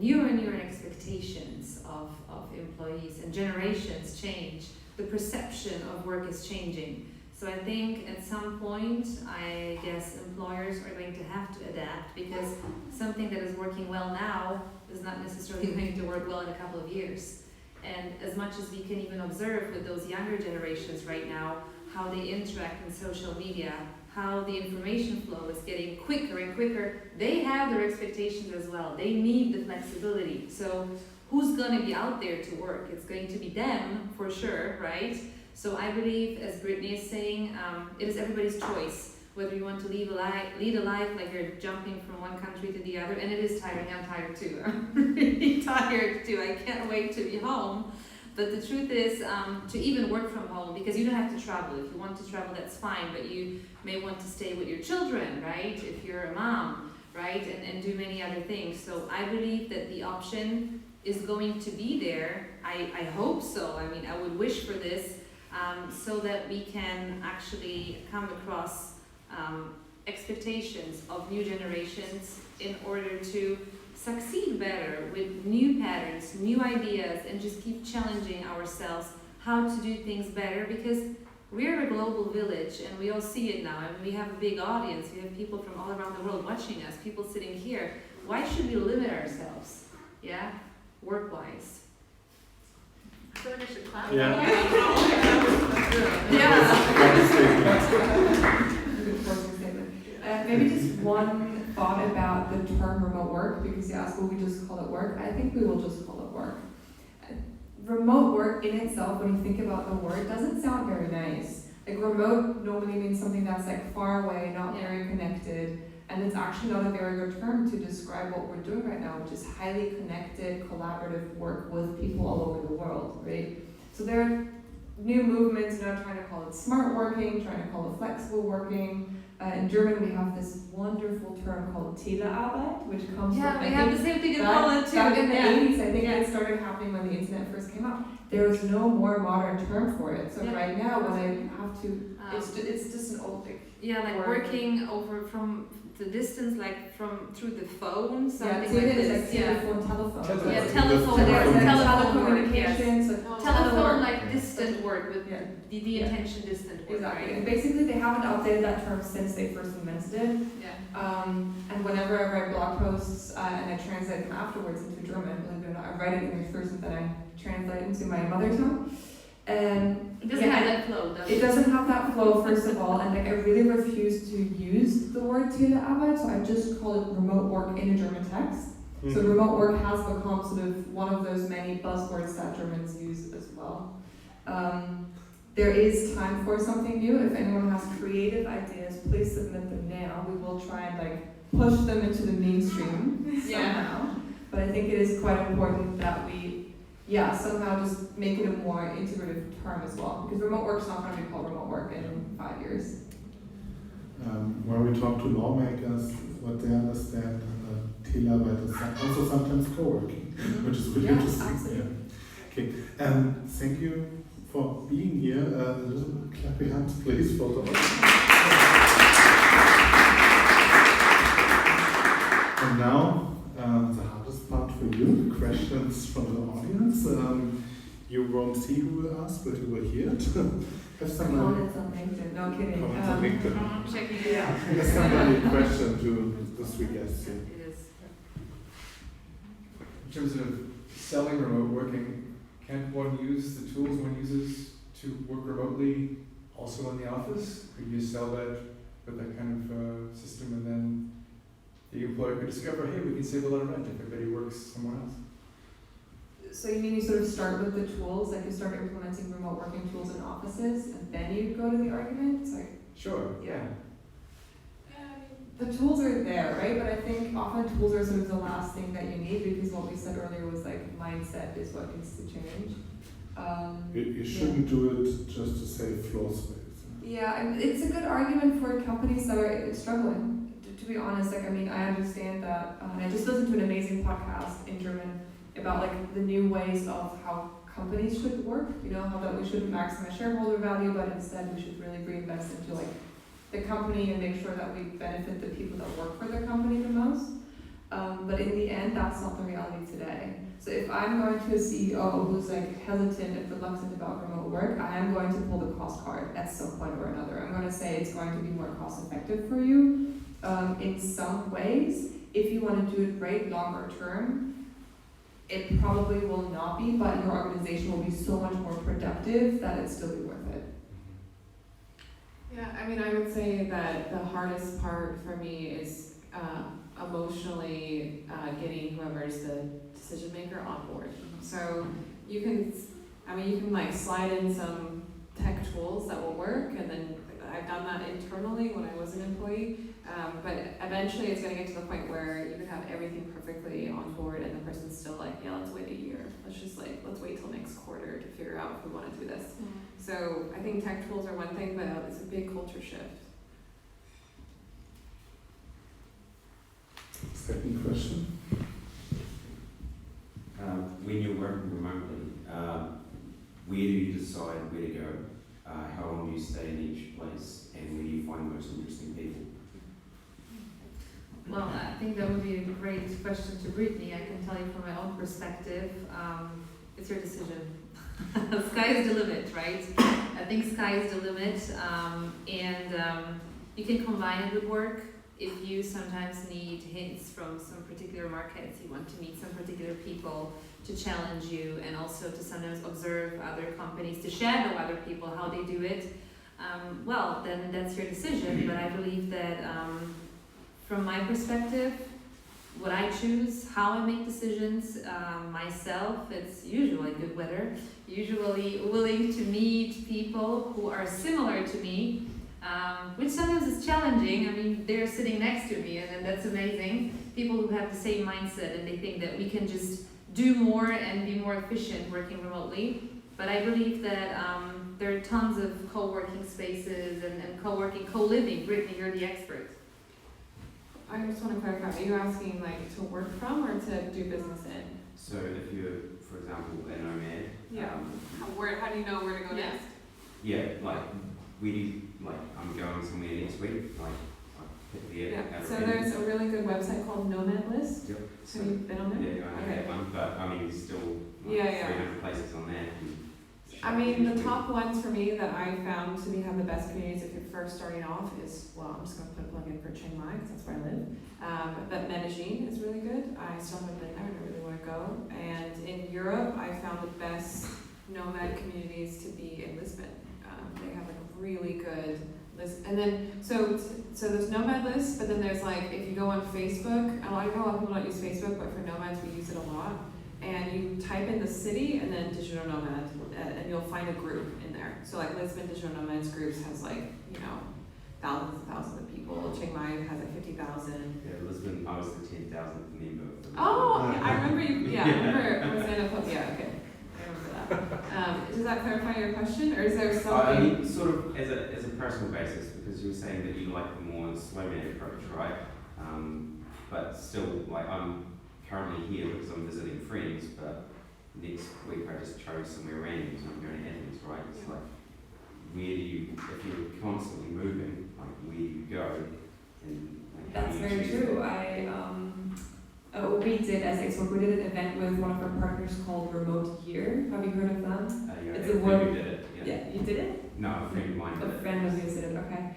newer expectations of employees, and generations change. the perception of work is changing. So I think at some point, I guess employers are going to have to adapt, because something that is working well now is not necessarily going to work well in a couple of years. And as much as we can even observe with those younger generations right now, how they interact in social media, how the information flow is getting quicker and quicker, they have their expectations as well. They need the flexibility. So who's going to be out there to work? It's going to be them for sure, right? So I believe, as Brittnee is saying, it is everybody's choice, whether you want to lead a life like you're jumping from one country to the other. And it is tiring. I'm tired too. I'm really tired too. I can't wait to be home. But the truth is, to even work from home, because you don't have to travel. If you want to travel, that's fine, but you may want to stay with your children, right? If you're a mom, right? And do many other things. So I believe that the option is going to be there. I hope so. I mean, I would wish for this, so that we can actually come across expectations of new generations in order to succeed better with new patterns, new ideas, and just keep challenging ourselves how to do things better, because we're a global village and we all see it now. I mean, we have a big audience. We have people from all around the world watching us, people sitting here. Why should we limit ourselves? Yeah, work-wise. I feel like I should clap. Yeah. Maybe just one thought about the term remote work, because you asked, will we just call it work? I think we will just call it work. Remote work in itself, when you think about the word, doesn't sound very nice. Like remote normally means something that's like far away, not very connected, and it's actually not a very good term to describe what we're doing right now, which is highly connected, collaborative work with people all over the world, right? So there are new movements now trying to call it smart working, trying to call it flexible working. In German, we have this wonderful term called Telearbeit, which comes from, we have the same thing in Poland too. Back in the 80s, I think it started happening when the internet first came out. There was no more modern term for it. So right now, when I have to, it's just an old thing. Yeah, like word. working over from the distance, like from through the phone, something Tele like is this. like telephone. Yeah, telephone. There's Telephone work, yes. telecommunications. Telephone, like distant work with the Yeah. attention distant work. Exactly. Right? And basically, they haven't updated that term since they first invented it. Yeah. And whenever I write blog posts and I translate them afterwards into German, believe it or not, I write it in English first and then I translate into my mother tongue. It doesn't have that flow, does it? It doesn't have that flow, first of all, and like I really refuse to use the word Telearbeit, so I just call it remote work in a German text. So remote work has become sort of one of those many buzzwords that Germans use as well. There is time for something new. If anyone has creative ideas, please submit them now. We will try and like push them into the mainstream somehow. But I think it is quite important that we somehow just make it a more integrative term as well. Because remote work is not going to be called remote work in 5 years. When we talk to lawmakers, what they understand, Telearbeit is also sometimes co-working, which is really interesting. Absolutely. Okay, thank you for being here. A little clap your hands, please, for the audience. And now, the hardest part for you, the questions from the audience. You won't see who will ask, but you will hear it. Have somebody Comments on LinkedIn, no kidding. comments on LinkedIn. I'm checking it out. Has somebody a question to the three guests here? It is. In terms of selling remote working, can't one use the tools one uses to work remotely also in the office? Could you sell that with that kind of system, and then the employer could discover, hey, we can save a lot of rent if everybody works somewhere else? So you mean you sort of start with the tools, like you start implementing remote working tools in offices, and then you go to the argument? Sorry. Sure, yeah. The tools are there, right? But I think often tools are sort of the last thing that you need, because what we said earlier was like mindset is what needs to change. You shouldn't do it just to save floor space. Yeah, and it's a good argument for companies that are struggling. To be honest, like I mean, I understand that. I just listened to an amazing podcast in German about like the new ways of how companies should work. You know, how that we shouldn't maximize shareholder value, but instead we should really reinvest into like the company and make sure that we benefit the people that work for the company the most. But in the end, that's not the reality today. So if I'm going to a CEO who's like hesitant and reluctant about remote work, I am going to pull the cost card at some point or another. I'm going to say it's going to be more cost effective for you in some ways. If you want to do it right longer term, it probably will not be, but your organization will be so much more productive that it'd still be worth it. Yeah, I mean, I would say that the hardest part for me is emotionally getting whoever's the decision maker on board. So you can like slide in some tech tools that will work, and then I've done that internally when I was an employee. But eventually it's going to get to the point where you can have everything perfectly on board and the person's still like, yeah, let's wait a year. Let's wait till next quarter to figure out if we want to do this. So I think tech tools are one thing, but it's a big culture shift. Second question. When you're working remotely, where do you decide where to go? How long do you stay in each place? And where do you find the most interesting people? Well, I think that would be a great question to Brittnee. I can tell you from my own perspective, it's your decision. Sky is the limit, right? I think sky is the limit, and you can combine it with work. If you sometimes need hints from some particular markets, you want to meet some particular people to challenge you, and also to sometimes observe other companies, to shadow other people, how they do it, well, then that's your decision. But I believe that from my perspective, what I choose, how I make decisions, myself, it's usually good weather, usually willing to meet people who are similar to me, which sometimes is challenging. I mean, they're sitting next to me, and that's amazing. People who have the same mindset, and they think that we can just do more and be more efficient working remotely. But I believe that there are tons of co-working spaces and co-working, co-living. Brittnee, you're the expert. I just want to clarify, are you asking like to work from or to do business in? So if you're, for example, a nomad, How do you know where to go next? yeah, like I'm going somewhere next week, like I pick the out So of there's a really good website called Nomad List. Yep. Have you been on there? Yeah, I know that one, but I mean, there's still like Yeah. 300 places on that. I mean, the top ones for me that I found to have the best communities if you're first starting off is, well, I'm just going to put a plug in for Chiang Mai because that's where I live. But Medellin is really good. I still haven't been there and I really want to go. And in Europe, I found the best nomad communities to be in Lisbon. They have like a really good list. And then, so there's Nomad List, but then there's like, if you go on Facebook, a lot of people don't use Facebook, but for nomads, we use it a lot. And you type in the city and then digital nomad, and you'll find a group in there. So like Lisbon Digital Nomads groups has like, thousands and thousands of people. Chiang Mai has like 50,000. Yeah, Lisbon, I was the 10,000th member. Oh, I remember you. Yeah, I remember Rosanna Pope. Yeah, okay. I remember that. Does that clarify your question, or is there something? I mean, sort of as a personal basis, because you were saying that you like the more slow man approach, right? But still, like I'm currently here because I'm visiting friends, but next week I just chose somewhere random, so I'm going to Athens, right? It's like, where do you, if you're constantly moving, like where do you go? And like, how That's do you very choose true. that? What we did as Xwork, we did an event with one of our partners called Remote Year. Have you heard of them? Yeah, It's a a friend work- who did it. Yeah. You did it? No, a friend of mine did A it. friend of yours did it, okay.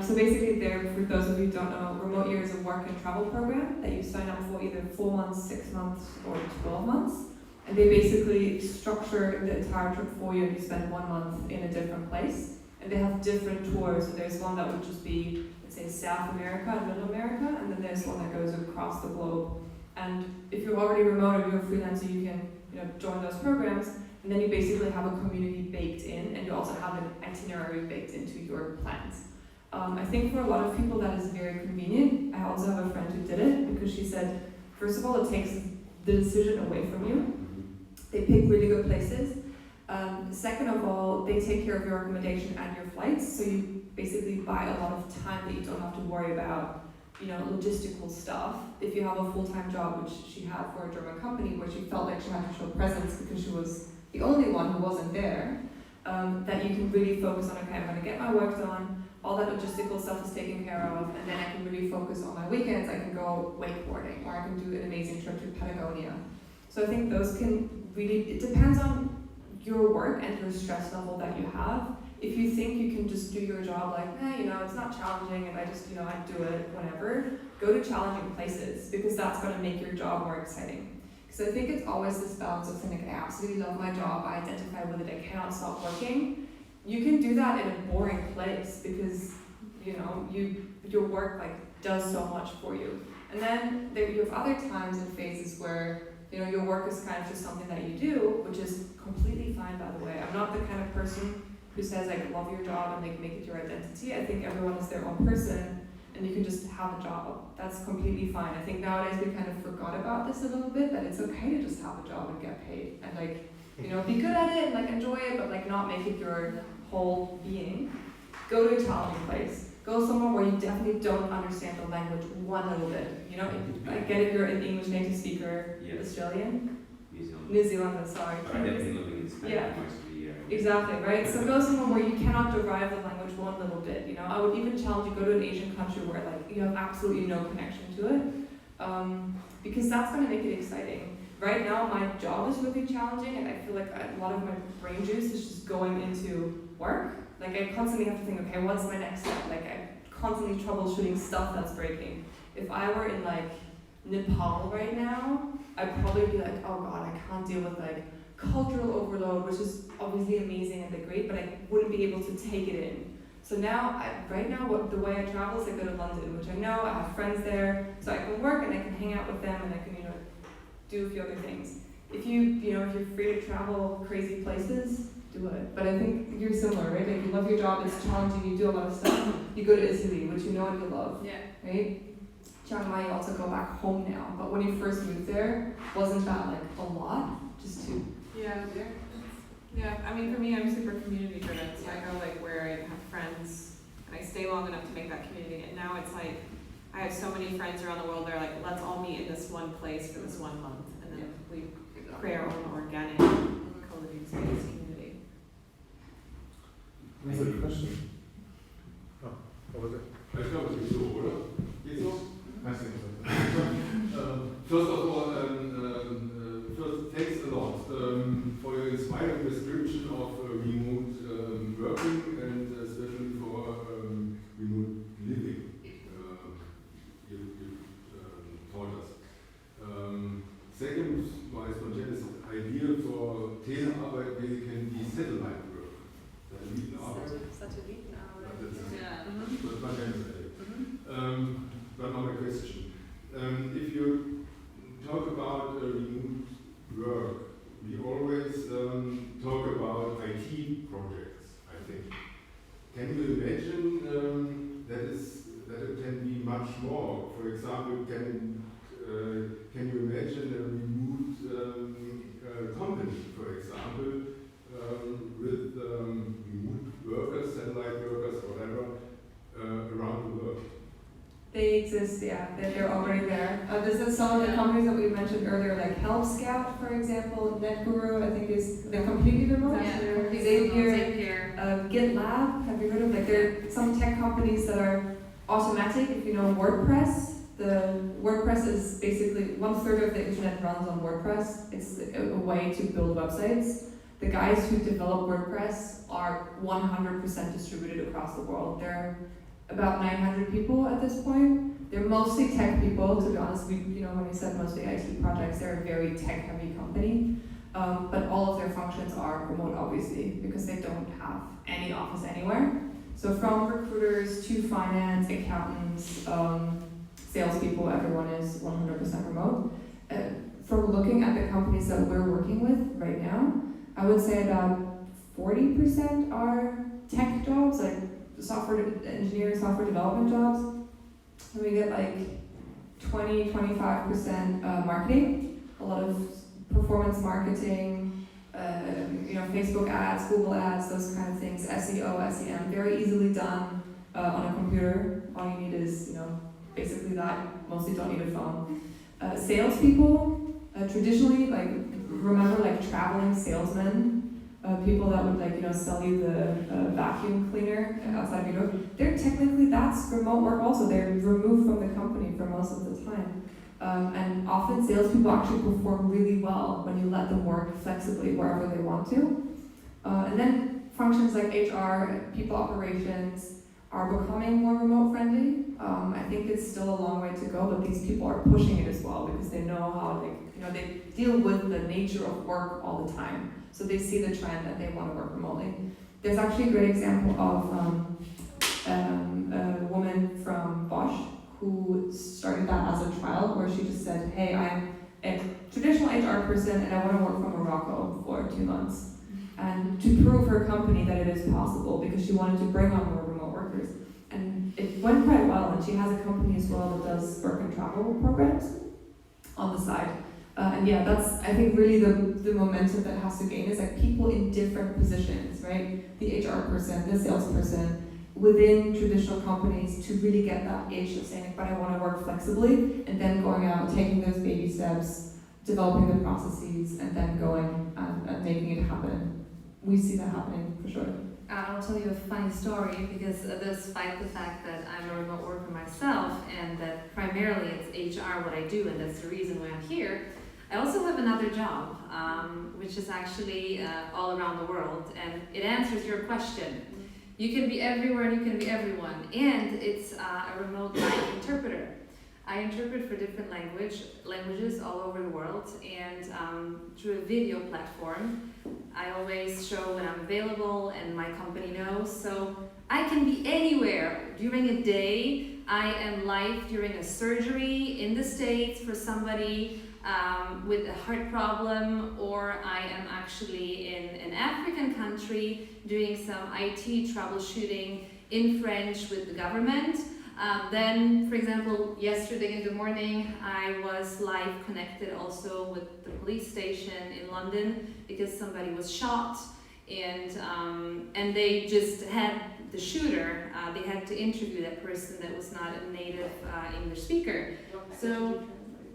So basically there, for those of you who don't know, Remote Year is a work and travel program that you sign up for either 4 months, 6 months, or 12 months. And they basically structure the entire trip for you, and you spend 1 month in a different place. And they have different tours. So there's one that would just be, let's say, South America and Middle America, and then there's one that goes across the globe. And if you're already remote or you're a freelancer, you can join those programs, and then you basically have a community baked in, and you also have an itinerary baked into your plans. I think for a lot of people that is very convenient. I also have a friend who did it because she said, first of all, it takes the decision away from you. They pick really good places. Second of all, they take care of your accommodation and your flights, so you basically buy a lot of time that you don't have to worry about, logistical stuff. If you have a full-time job, which she had for a German company, where she felt like she had to show presence because she was the only one who wasn't there, that you can really focus on, okay, I'm going to get my work done, all that logistical stuff is taken care of, and then I can really focus on my weekends. I can go wakeboarding, or I can do an amazing trip to Patagonia. So I think those can really, it depends on your work and your stress level that you have. If you think you can just do your job like, it's not challenging and I just, I do it whenever, go to challenging places because that's going to make your job more exciting. Because I think it's always this balance of saying, I absolutely love my job, I identify with it, I cannot stop working. You can do that in a boring place because, your work does so much for you. And then you have other times and phases where, your work is kind of just something that you do, which is completely fine, by the way. I'm not the kind of person who says love your job and make it your identity. I think everyone is their own person and you can just have a job. That's completely fine. I think nowadays we kind of forgot about this a little bit, that it's okay to just have a job and get paid and be good at it and enjoy it, but not make it your whole being. Go to a challenging place. Go somewhere where you definitely don't understand the language one little bit. I get it, you're an English native speaker, Australian? New Zealand, sorry. But I definitely living in Spain most of the year. Exactly, right? So go somewhere where you cannot derive the language one little bit. I would even challenge you, go to an Asian country where you have absolutely no connection to it. Because that's going to make it exciting. Right now, my job is really challenging, and I feel like a lot of my brain juice is just going into work. I constantly have to think, okay, what's my next step? I'm constantly troubleshooting stuff that's breaking. If I were in Nepal right now, I'd probably be oh God, I can't deal with cultural overload, which is obviously amazing and great, but I wouldn't be able to take it in. So now, the way I travel is I go to London, which I know, I have friends there, so I can work and I can hang out with them and I can, do a few other things. If you're free to travel crazy places, do it. But I think you're similar, right? You love your job, it's challenging, you do a lot of stuff. You go to Italy, which you know and you love, right? Chiang Mai, you also go back home now. But when you first moved there, wasn't that a lot? Just to... Yeah. I mean, for me, I'm super community driven, so I go where I have friends, and I stay long enough to make that community. And now it's I have so many friends around the world. They're let's all meet in this one place for this 1 month, and then we create our own organic co-living space community. There's a question. What was it? Ich glaube, es ist so, oder? Geht's so? I think so. First of all, first thanks a lot for your inspiring description of remote working and especially for remote living. You taught us. Second, my spontaneous idea for Telearbeit basically die Satellite work. Satellitenarbeit. Satellitenarbeit. That's my idea. But now my question. If you talk about remote work, we always talk about IT projects, I think. Can you imagine that it can be much more? For example, can you imagine a remote company, for example, with remote workers, satellite workers, whatever, around the world? They exist, they're already there. This is some of the companies that we mentioned earlier, like Help Scout, for example, NetGuru, I think they're completely remote. Zapier, GitLab, have you heard of? There are some tech companies that are automatic. If you know WordPress, the WordPress is basically 1/3 of the internet runs on WordPress. It's a way to build websites. The guys who develop WordPress are 100% distributed across the world. They're about 900 people at this point. They're mostly tech people, to be honest. When we said mostly IT projects, they're a very tech-heavy company. But all of their functions are remote, obviously, because they don't have any office anywhere. So from recruiters to finance, accountants, salespeople, everyone is 100% remote. From looking at the companies that we're working with right now, I would say about 40% are tech jobs, software engineering, software development jobs. And we get 20-25% marketing, a lot of performance marketing, Facebook ads, Google ads, those kind of things, SEO, SEM, very easily done on a computer. All you need is, basically that. Mostly don't need a phone. Salespeople, traditionally, remember traveling salesmen, people that would sell you the vacuum cleaner outside of your door. That's remote work also. They're removed from the company for most of the time. And often salespeople actually perform really well when you let them work flexibly wherever they want to. And then functions like HR, people operations are becoming more remote friendly. I think it's still a long way to go, but these people are pushing it as well because they know how they deal with the nature of work all the time. So they see the trend and they want to work remotely. There's actually a great example of a woman from Bosch who started that as a trial where she just said, hey, I'm a traditional HR person and I want to work from Morocco for 2 months. And to prove her company that it is possible because she wanted to bring on more remote workers. And it went quite well, and she has a company as well that does work and travel programs on the side. And yeah, that's, I think, really the momentum that has to gain is like people in different positions, right? The HR person, the salesperson, within traditional companies to really get that itch of saying, but I want to work flexibly, and then going out, taking those baby steps, developing the processes, and then going and making it happen. We see that happening for sure. I'll tell you a funny story because despite the fact that I'm a remote worker myself and that primarily it's HR what I do and that's the reason why I'm here, I also have another job, which is actually all around the world, and it answers your question. You can be everywhere and you can be everyone, and it's a remote live interpreter. I interpret for different languages all over the world, and through a video platform, I always show when I'm available and my company knows, so I can be anywhere during a day. I am live during a surgery in the States for somebody with a heart problem, or I am actually in an African country doing some IT troubleshooting in French with the government. Then, for example, yesterday in the morning, I was live connected also with the police station in London because somebody was shot, and they just had the shooter. They had to interview that person that was not a native English speaker. So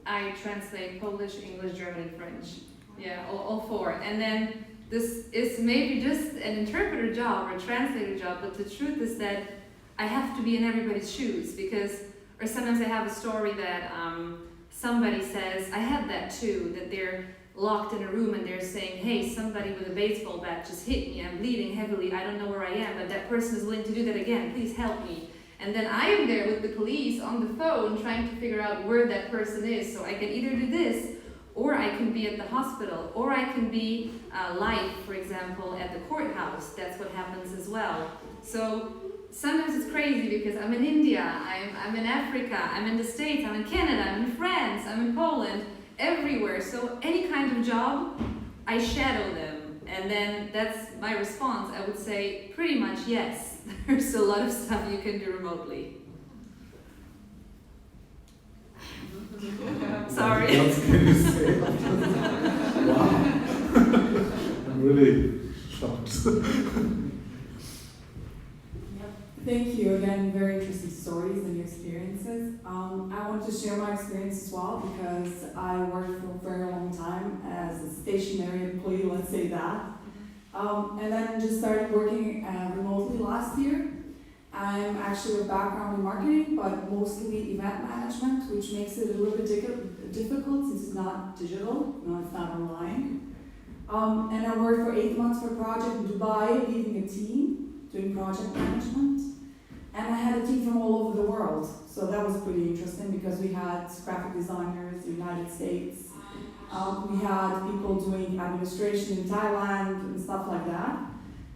I translate Polish, English, German, and French. Yeah, all 4. And then this is maybe just an interpreter job or a translator job, but the truth is that I have to be in everybody's shoes because, or sometimes I have a story that somebody says, I had that too, that they're locked in a room and they're saying, hey, somebody with a baseball bat just hit me, I'm bleeding heavily, I don't know where I am, but that person is willing to do that again, please help me. And then I am there with the police on the phone trying to figure out where that person is, so I can either do this, or I can be at the hospital, or I can be live, for example, at the courthouse. That's what happens as well. So sometimes it's crazy because I'm in India, I'm in Africa, I'm in the States, I'm in Canada, I'm in France, I'm in Poland, everywhere. So any kind of job, I shadow them. And then that's my response. I would say pretty much yes. There's a lot of stuff you can do remotely. Sorry. What can you say after that? Wow. I'm really shocked. Thank you again, very interesting stories and experiences. I want to share my experience as well because I worked for a very long time as a stationary employee, let's say that. And then just started working remotely last year. I'm actually a background in marketing, but mostly event management, which makes it a little bit difficult since it's not digital, it's not online. And I worked for 8 months for a project in Dubai, leading a team, doing project management. And I had a team from all over the world, so that was pretty interesting because we had graphic designers in the United States, we had people doing administration in Thailand and stuff like that.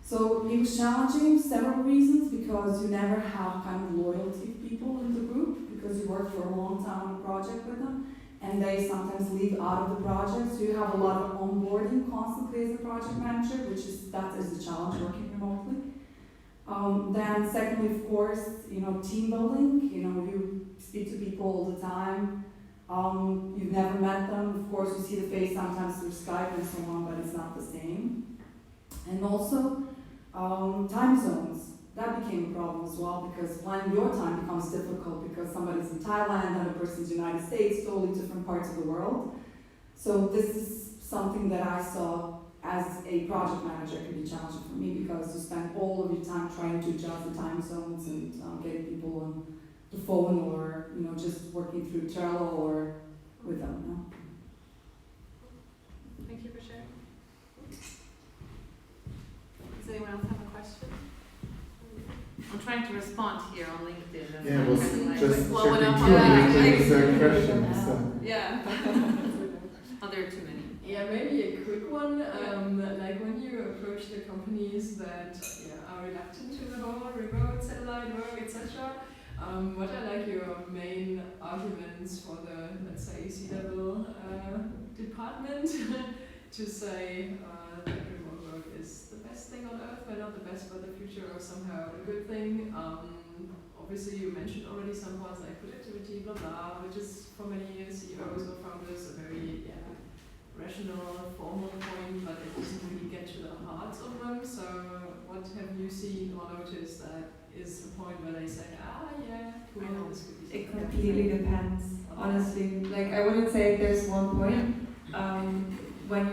So it was challenging for several reasons because you never have kind of loyalty people in the group because you work for a long time on a project with them and they sometimes leave out of the project, so you have a lot of onboarding constantly as a project manager, that is the challenge working remotely. Then secondly, of course, team building, you speak to people all the time, you've never met them, of course you see the face sometimes through Skype and so on, but it's not the same. And also, time zones, that became a problem as well because when your time becomes difficult because somebody's in Thailand, another person's in the United States, totally different parts of the world. So this is something that I saw as a project manager can be challenging for me because you spend all of your time trying to adjust the time zones and getting people on the phone or just working through Trello or with them. No? Thank you for sharing. Does anyone else have a question? I'm trying to respond here on LinkedIn. That's Yeah, not was kind of like- just blowing checking up through on these that. questions. Yeah. Oh, there are too many. Yeah, maybe a quick one. Like when you approach the companies that are reluctant to the whole remote satellite work, etc. What are like your main arguments for the, let's say, C-level department to say that remote work is the best thing on earth, but not the best for the future, or somehow a good thing? Obviously, you mentioned already some points like productivity, blah blah, which is for many CEOs or founders a very rational, formal point, but it doesn't really get to the heart of them. So, what have you seen or noticed that is a point where they say, cool, this could be It something completely depends, honestly. Like, I wouldn't say there's one point. When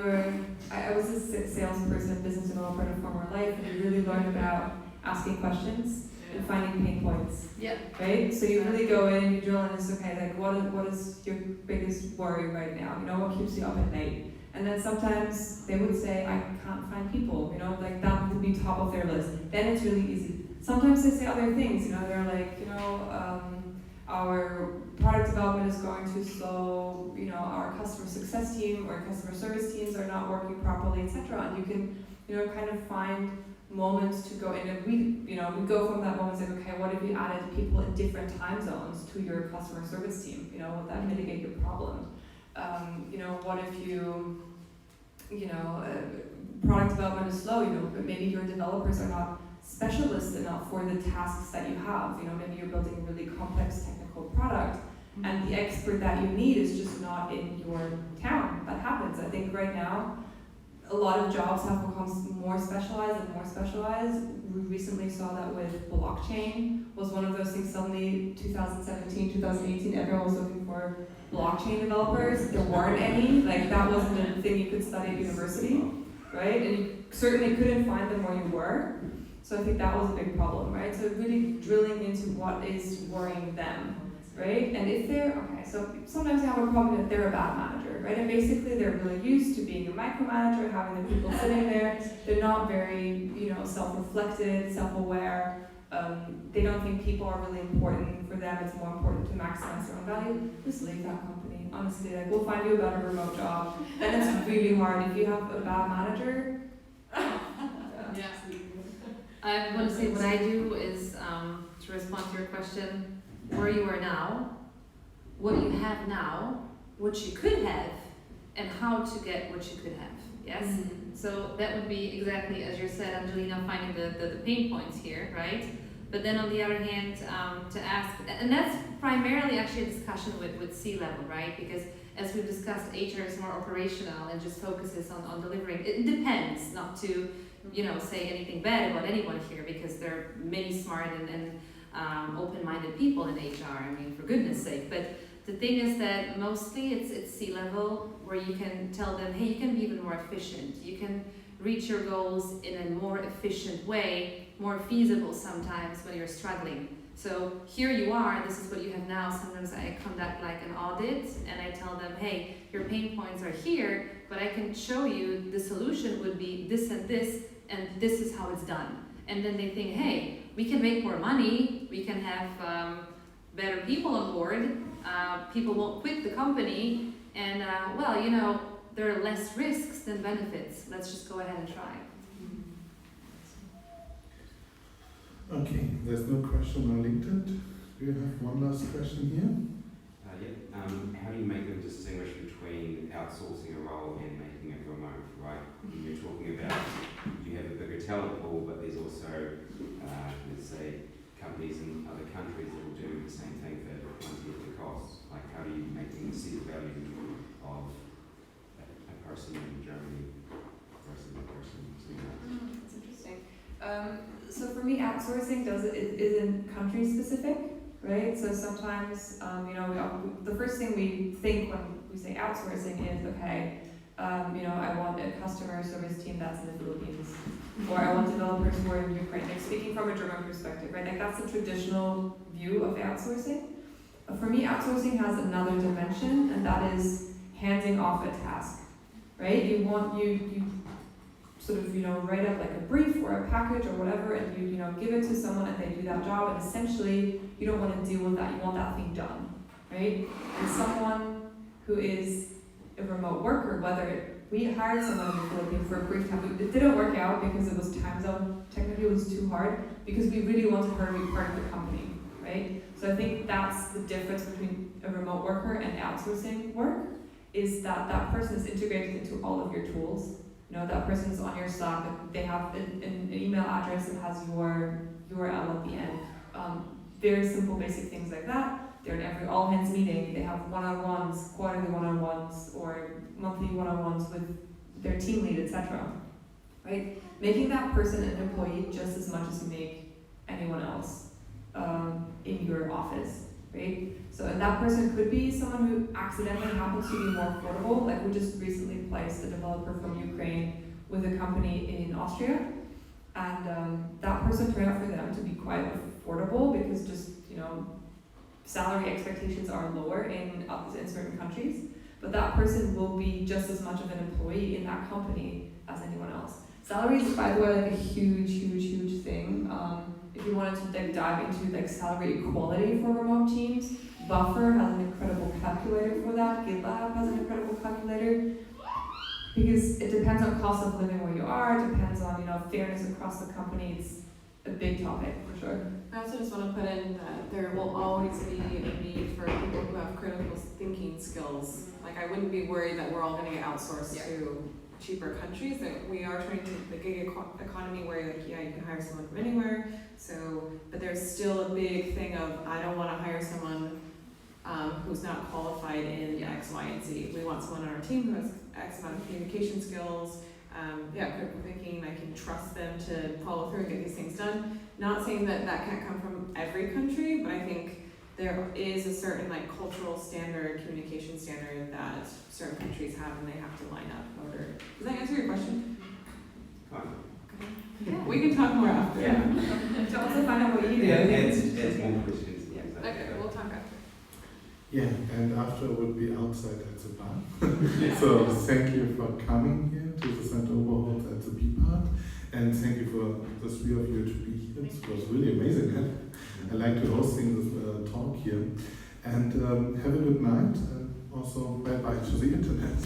I was a salesperson, business developer in a former life, and you really learn about asking questions and finding pain points. Yeah. Right? So you really go in and you drill in and it's okay, like what is your biggest worry right now? You know, what keeps you up at night? And then sometimes they would say, I can't find people, you know, like that would be top of their list. Then it's really easy. Sometimes they say other things, you know, they're like, our product development is going too slow, you know, our customer success team or customer service teams are not working properly, etc. And you can, kind of find moments to go in, and we go from that moment and say, okay, what if you added people in different time zones to your customer service team? You know, would that mitigate your problem? What if product development is slow, but maybe your developers are not specialists enough for the tasks that you have. Maybe you're building a really complex technical product and the expert that you need is just not in your town. That happens. I think right now, a lot of jobs have become more specialized and more specialized. We recently saw that with blockchain was one of those things. Suddenly, 2017, 2018, everyone was looking for blockchain developers. There weren't any. Like, that wasn't a thing you could study at university, right? And you certainly couldn't find them where you were. So I think that was a big problem, right? So really drilling into what is worrying them, right? And if so sometimes you have a problem if they're a bad manager, right? And basically they're really used to being a micromanager, having the people sitting there. They're not very, self-reflective, self-aware. They don't think people are really important for them. It's more important to maximize their own value. Just leave that company. Honestly, we'll find you a better remote job. And it's really hard. If you have a bad manager, I want to say what I do is to respond to your question, where you are now, what you have now, what you could have, and how to get what you could have. Yes? Mm-hmm. So that would be exactly as you said, Angelina, finding the pain points here, right? But then on the other hand, to ask, and that's primarily actually a discussion with C-level, right? Because as we've discussed, HR is more operational and just focuses on delivering. It depends, not to say anything bad about anyone here, because there are many smart and open-minded people in HR, I mean, for goodness sake. But the thing is that mostly it's C-level where you can tell them, hey, you can be even more efficient. You can reach your goals in a more efficient way, more feasible sometimes when you're struggling. So here you are, this is what you have now. Sometimes I conduct like an audit and I tell them, hey, your pain points are here, but I can show you the solution would be this and this is how it's done. And then they think, hey, we can make more money, we can have better people on board, people won't quit the company, and there are less risks than benefits. Let's just go ahead and try. Okay, there's no question on LinkedIn. Do you have one last question here? How do you make them distinguish between outsourcing a role and making it remote, right? You're talking about you have a bigger talent pool, but there's also, let's say, companies in other countries that will do the same thing for plenty of the costs. Like, how do you make them see the value of a person in Germany versus a person in That's interesting. So for me, outsourcing isn't country specific, right? So sometimes, the first thing we think when we say outsourcing is, okay, I want a customer service team that's in the Philippines, or I want developers who are in Ukraine. Like, speaking from a German perspective, right? Like, that's the traditional view of outsourcing. for me, outsourcing has another dimension, and that is handing off a task, right? You sort of, write up like a brief or a package or whatever, and you give it to someone and they do that job, and essentially you don't want to deal with that, you want that thing done, right? And someone who is a remote worker, we hired someone in the Philippines for a brief time, it didn't work out because it was time zone, technically it was too hard, because we really wanted her to be part of the company, right? So I think that's the difference between a remote worker and outsourcing work, is that that person is integrated into all of your tools. That person is on your Slack, they have an email address that has your URL at the end. Very simple, basic things like that. They're in every all-hands meeting. They have one-on-ones, quarterly one-on-ones, or monthly one-on-ones with their team lead, etc. Right? Making that person an employee just as much as you make anyone else in your office, right? So, and that person could be someone who accidentally happens to be more affordable. Like we just recently placed a developer from Ukraine with a company in Austria, and that person turned out for them to be quite affordable because just salary expectations are lower in certain countries. But that person will be just as much of an employee in that company as anyone else. Salary is, by the way, like a huge thing. If you wanted to dive into salary equality for remote teams, Buffer has an incredible calculator for that. GitLab has an incredible calculator, because it depends on cost of living where you are. It depends on fairness across the company. It's a big topic for sure. I also just want to put in that there will always be a need for people who have critical thinking skills. Like I wouldn't be worried that we're all going to get outsourced to cheaper countries. That we are trying to the gig economy where you can hire someone from anywhere. So, but there's still a big thing of I don't want to hire someone who's not qualified in X, Y, and Z. We want someone on our team who has X amount of communication skills. Critical thinking, I can trust them to follow through and get these things done. Not saying that can't come from every country, but I think there is a certain cultural standard, communication standard that certain countries have, and they have to line up in order. Does that answer your question? Fine. Okay. We can talk more after. Yeah. To also find out what you do. It's more questions. Yeah, exactly. Okay, we'll talk after. Yeah, and after would be outside at the bar. So thank you for coming here to the Center Overhold at the B part, and thank you for the three of you to be here. It was really amazing. I like to hosting this talk here, and have a good night, and also bye bye to the internet.